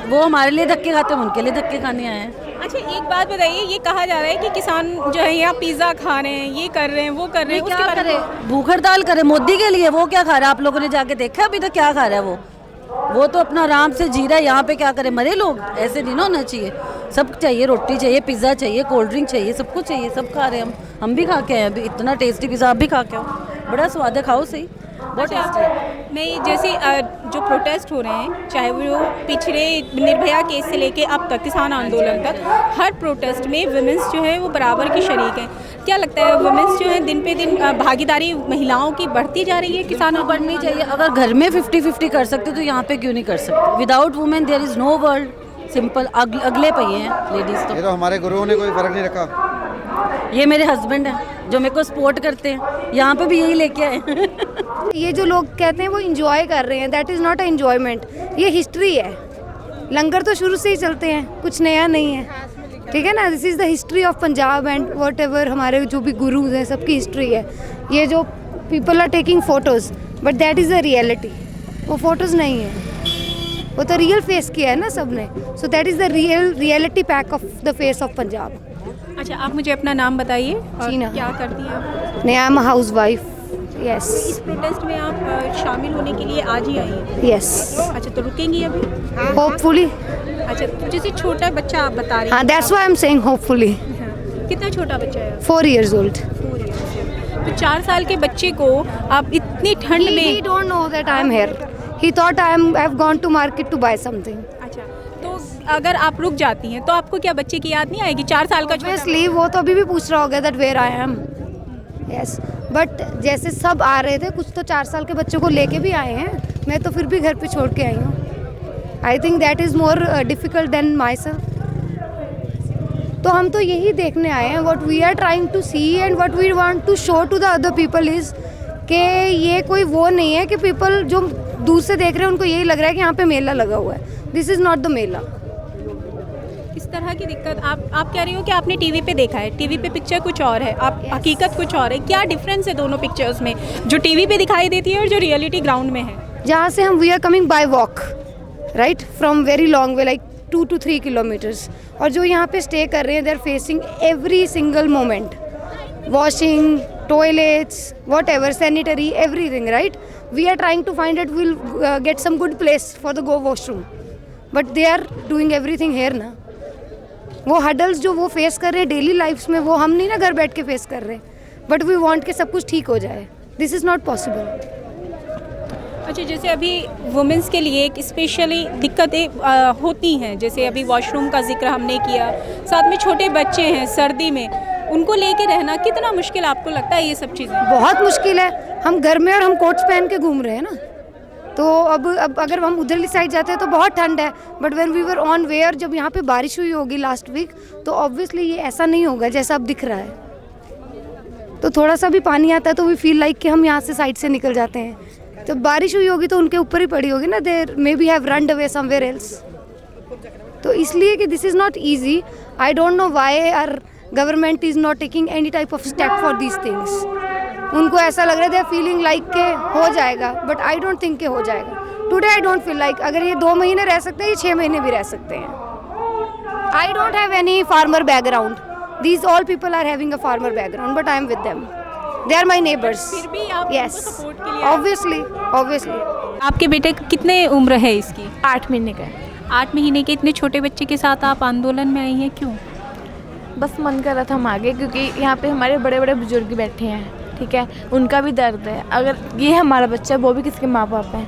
वो हमारे लिए धक्के खाते हैं, उनके लिए धक्के खाने आए हैं। अच्छा, एक बात बताइए, ये कहा जा रहा है कि किसान जो है यहाँ पिज़्ज़ा खा रहे हैं, ये कर रहे हैं, वो कर रहे हैं, क्या करे, भूख हड़ताल करे मोदी के लिए, वो क्या खा रहा है? आप लोगों ने जाके देखा अभी तक क्या खा रहा है? वो तो अपना आराम से जी रहा है, यहाँ पे क्या करे? मरे लोग, ऐसे नहीं ना होना चाहिए। सब चाहिए, रोटी चाहिए, पिज़्ज़ा चाहिए, कोल्ड ड्रिंक चाहिए, सब कुछ चाहिए, सब खा रहे हैं हम भी खा के आए अभी, इतना टेस्टी पिज़्ज़ा आप भी खा के आओ, बड़ा स्वाद है, खाओ सही, बहुत टेस्टी है। नहीं, जैसे जो प्रोटेस्ट हो रहे हैं, चाहे वो पिछले निर्भया केस से लेके अब तक किसान आंदोलन तक, हर प्रोटेस्ट में वुमेंस जो है वो बराबर की शरीक हैं। क्या लगता है, वुमेंस जो है दिन पे दिन भागीदारी महिलाओं की बढ़ती जा रही है? किसानों बढ़नी चाहिए। अगर घर में 50-50 कर सकते तो यहाँ पे क्यों नहीं कर सकते? Without women there is no world, simple. अगले पहिए हैं लेडीज़ तो। ये तो हमारे गुरुओं ने कोई फर्क नहीं रखा। ये मेरे हस्बैंड हैं जो मेरे को सपोर्ट करते हैं, यहाँ पे भी यही लेके आए। ये जो लोग कहते हैं वो इंजॉय कर रहे हैं, that is not a enjoyment, ये हिस्ट्री है। लंगर तो शुरू से ही चलते हैं, कुछ नया नहीं है, ठीक है ना। This is the history of Punjab and what ever हमारे जो भी गुरुज हैं सबकी हिस्ट्री है। ये जो people are taking photos, but that is the reality, वो फ़ोटोज़ नहीं है, वो तो रियल फेस किया है ना सबने। So that is the reality pack of the face of Punjab. अच्छा, आप मुझे अपना नाम बताइए और क्या करती हैं आप? I am house wife. Yes. इस प्रोटेस्ट में आप शामिल होने के लिए आज ही आई हैं? यस। अच्छा, तो रुकेंगी अभी? होपफुली। अच्छा, तो जैसे छोटा बच्चा आप बता रहे हाँ, that's why I am saying hopefully. कितना छोटा बच्चा है? 4 years old। तो 4 साल के बच्चे को आप इतनी ठंड में He don't know that I am here. He thought I've gone to market to buy something. अच्छा, तो अगर आप रुक जाती हैं तो आपको क्या बच्चे की याद नहीं आएगी? 4 साल का छोटा Obviously वो तो अभी भी पूछ रहा होगा that where I am. Yes, but जैसे सब आ रहे थे, कुछ तो 4 साल के बच्चों को लेके भी आए हैं, मैं तो फिर भी घर पे छोड़ के आई हूँ। I think that is more difficult than myself. तो हम तो यही देखने आए हैं, what we are trying to see and what we want to show to the other people is कि ये कोई वो नहीं है कि पीपल जो दूर से देख रहे हैं उनको यही लग रहा है कि यहाँ पे मेला लगा हुआ है। दिस इज़ नॉट द मेला। इस तरह की दिक्कत आप कह रही हो कि आपने टीवी पे देखा है, टीवी पे पिक्चर कुछ और है, आप हकीकत कुछ और है। क्या डिफरेंस है दोनों पिक्चर्स में, जो टीवी पे दिखाई देती है और जो रियलिटी ग्राउंड में है? जहाँ से हम we are coming by walk right from very long way like 2 to 3 kilometers, और जो यहाँ पे स्टे कर रहे हैं they are facing every single moment, washing, toilets, whatever, sanitary, everything right. We are trying to find it will get some good place for the go washroom, but they are doing everything here ना। वो hurdles जो वो face कर रहे हैं daily lifes में, वो हम नहीं ना घर बैठ के फेस कर रहे हैं, बट वी वांट कि सब कुछ ठीक हो जाए। This is not possible. अच्छा, जैसे अभी वुमेंस के लिए एक स्पेशली दिक्कतें होती हैं, जैसे अभी वॉशरूम का जिक्र हमने किया, साथ में छोटे बच्चे हैं, सर्दी में उनको लेके रहना कितना मुश्किल आपको लगता है? ये सब चीज़ें बहुत मुश्किल है। हम घर में और हम कोट्स पहन के घूम रहे हैं ना, तो अब अगर हम उधरली साइड जाते हैं तो बहुत ठंड है, but when we were on where, जब यहाँ पे बारिश हुई होगी लास्ट वीक, तो ऑब्वियसली ये ऐसा नहीं होगा जैसा अब दिख रहा है। तो थोड़ा सा भी पानी आता है तो वी फील लाइक कि हम यहाँ से साइड से निकल जाते हैं। तो बारिश हुई होगी तो उनके ऊपर ही पड़ी होगी ना, there may be have run away somewhere else. तो इसलिए कि this is not easy. I don't know why our government is not taking any type of step for these things. उनको ऐसा लग रहा है दे आर फीलिंग लाइक के हो जाएगा, बट आई डोंट थिंक के हो जाएगा। Today I don't feel like अगर ये 2 महीने रह सकते हैं, ये 6 महीने भी रह सकते हैं। I don't have any farmer background, these all people are having a farmer background, but I am with them, they are my neighbours. फिर भी आप यस, सपोर्ट के लिए ऑब्वियसली ऑब्वियसली। आपके बेटे की कितने उम्र है इसकी? 8 महीने का है। 8 महीने के इतने छोटे बच्चे के साथ आप आंदोलन में आई हैं, क्यों? बस मन कर रहा था हम आगे, क्योंकि यहाँ पे हमारे बड़े बड़े बुजुर्ग बैठे हैं, ठीक है, उनका भी दर्द है। अगर ये हमारा बच्चा है, वो भी किसके माँ बाप हैं।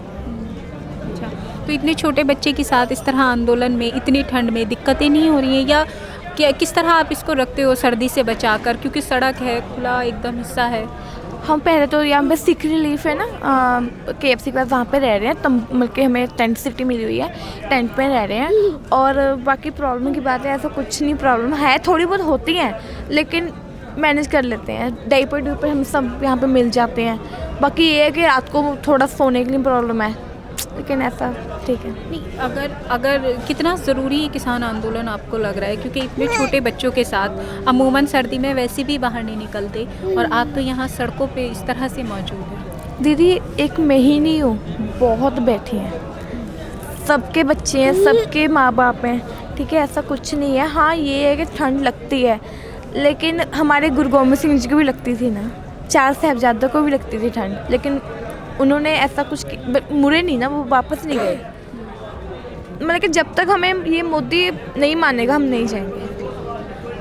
अच्छा, तो इतने छोटे बच्चे के साथ इस तरह आंदोलन में इतनी ठंड में दिक्कतें नहीं हो रही हैं, या क्या किस तरह आप इसको रखते हो सर्दी से बचाकर, क्योंकि सड़क है, खुला एकदम हिस्सा है? हम पहले तो यहाँ पे सिक रिलीफ है ना, KFC के पास, वहाँ पे रह रहे हैं। तब मिलके हमें टेंट सिटी मिली हुई है, टेंट पे रह रहे हैं। और बाकी प्रॉब्लम की बात है, ऐसा कुछ नहीं, प्रॉब्लम है थोड़ी बहुत होती हैं, लेकिन मैनेज कर लेते हैं। डाइपर डूपर हम सब यहाँ पे मिल जाते हैं। बाकी ये है कि रात को थोड़ा सोने के लिए प्रॉब्लम है, लेकिन ऐसा ठीक है। नहीं, अगर कितना ज़रूरी है किसान आंदोलन आपको लग रहा है, क्योंकि इतने छोटे बच्चों के साथ अमूमन सर्दी में वैसे भी बाहर नहीं निकलते, और आप तो यहाँ सड़कों पे इस तरह से मौजूद हैं। दीदी, एक मैं ही नहीं हूँ, बहुत बैठी हैं, सबके बच्चे हैं, सबके माँ बाप हैं, ठीक है, ऐसा कुछ नहीं है। हाँ, ये है कि ठंड लगती है, लेकिन हमारे गुरु गोबिंद सिंह जी को भी लगती थी ना, 4 साहिबजादों को भी लगती थी ठंड, लेकिन उन्होंने ऐसा कुछ मुड़े नहीं ना, वो वापस नहीं गए। मतलब कि जब तक हमें ये मोदी नहीं मानेगा, हम नहीं जाएंगे।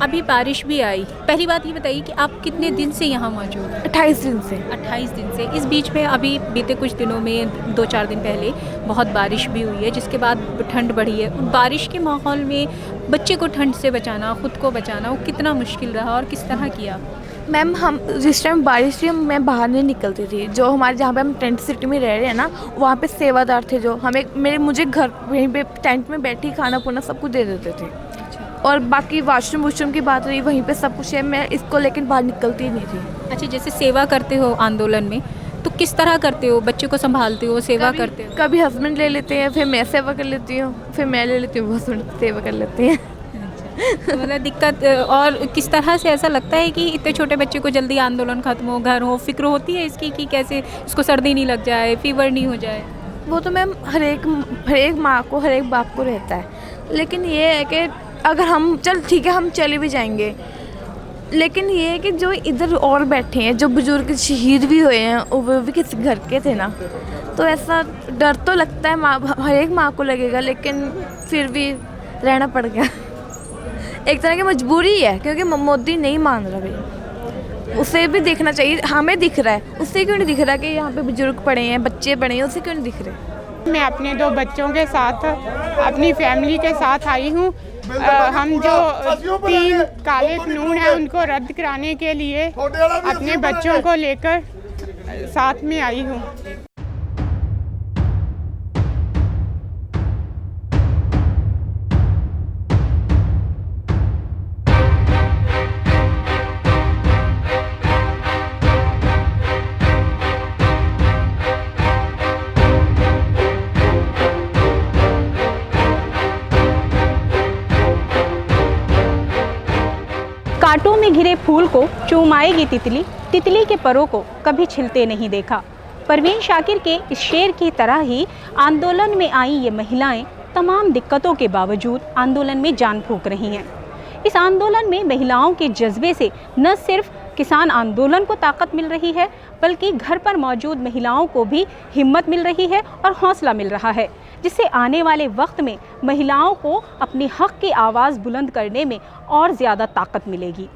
अभी बारिश भी आई। पहली बात ये बताइए कि आप कितने दिन से यहाँ मौजूद हैं? 28 दिन से। 28 दिन से। इस बीच में अभी बीते कुछ दिनों में 2-4 दिन पहले बहुत बारिश भी हुई है, जिसके बाद ठंड बढ़ी है। बारिश के माहौल में बच्चे को ठंड से बचाना, ख़ुद को बचाना, वो कितना मुश्किल रहा और किस तरह किया? मैम, हम जिस टाइम बारिश थी, मैं बाहर नहीं निकलती थी। जो हमारे जहाँ पे हम टेंट सिटी में रह रहे हैं ना, वहाँ पे सेवादार थे जो मुझे घर वहीं पे टेंट में बैठी खाना पुना सब कुछ दे देते थे। और बाकी वाशरूम की बात रही, वहीं पे सब कुछ है। मैं इसको लेकर बाहर निकलती ही नहीं थी। अच्छा, जैसे सेवा करते हो आंदोलन में, तो किस तरह करते हो? बच्चे को संभालते हो, सेवा करते हो? कभी हस्बैंड ले लेते हैं, फिर मैं सेवा कर लेती हूँ, फिर मैं ले लेती हूँ, वो सेवा कर लेते हैं। मतलब दिक्कत। और किस तरह से ऐसा लगता है कि इतने छोटे बच्चे को जल्दी आंदोलन खत्म हो, घर हो, फिक्र होती है इसकी कि कैसे इसको सर्दी नहीं लग जाए, फीवर नहीं हो जाए? वो तो मैम हर एक माँ को, हर एक बाप को रहता है, लेकिन ये है कि अगर हम ठीक है, हम चले भी जाएंगे, लेकिन ये है कि जो इधर और बैठे हैं, जो बुजुर्ग शहीद भी हुए हैं, वो भी किसी घर के थे ना, तो ऐसा डर तो लगता है, हर एक माँ को लगेगा, लेकिन फिर भी रहना पड़ गया। एक तरह की मजबूरी है क्योंकि मोदी नहीं मान रहा भाई, उसे भी देखना चाहिए। हमें दिख रहा है, उससे क्यों नहीं दिख रहा कि यहाँ पे बुजुर्ग पड़े हैं, बच्चे पड़े हैं, उसे क्यों नहीं दिख रहे। मैं अपने 2 बच्चों के साथ अपनी फैमिली के साथ आई हूँ। हम जो 3 काले कानून हैं उनको रद्द कराने के लिए अपने बच्चों को लेकर साथ में आई हूँ। कांटों में घिरे फूल को चूमाएगी तितली, तितली के परों को कभी छिलते नहीं देखा। परवीन शाकिर के इस शेर की तरह ही आंदोलन में आई ये महिलाएं तमाम दिक्कतों के बावजूद आंदोलन में जान फूंक रही हैं। इस आंदोलन में महिलाओं के जज्बे से न सिर्फ किसान आंदोलन को ताकत मिल रही है, बल्कि घर पर मौजूद महिलाओं को भी हिम्मत मिल रही है और हौसला मिल रहा है, जिससे आने वाले वक्त में महिलाओं को अपने हक की आवाज़ बुलंद करने में और ज़्यादा ताकत मिलेगी।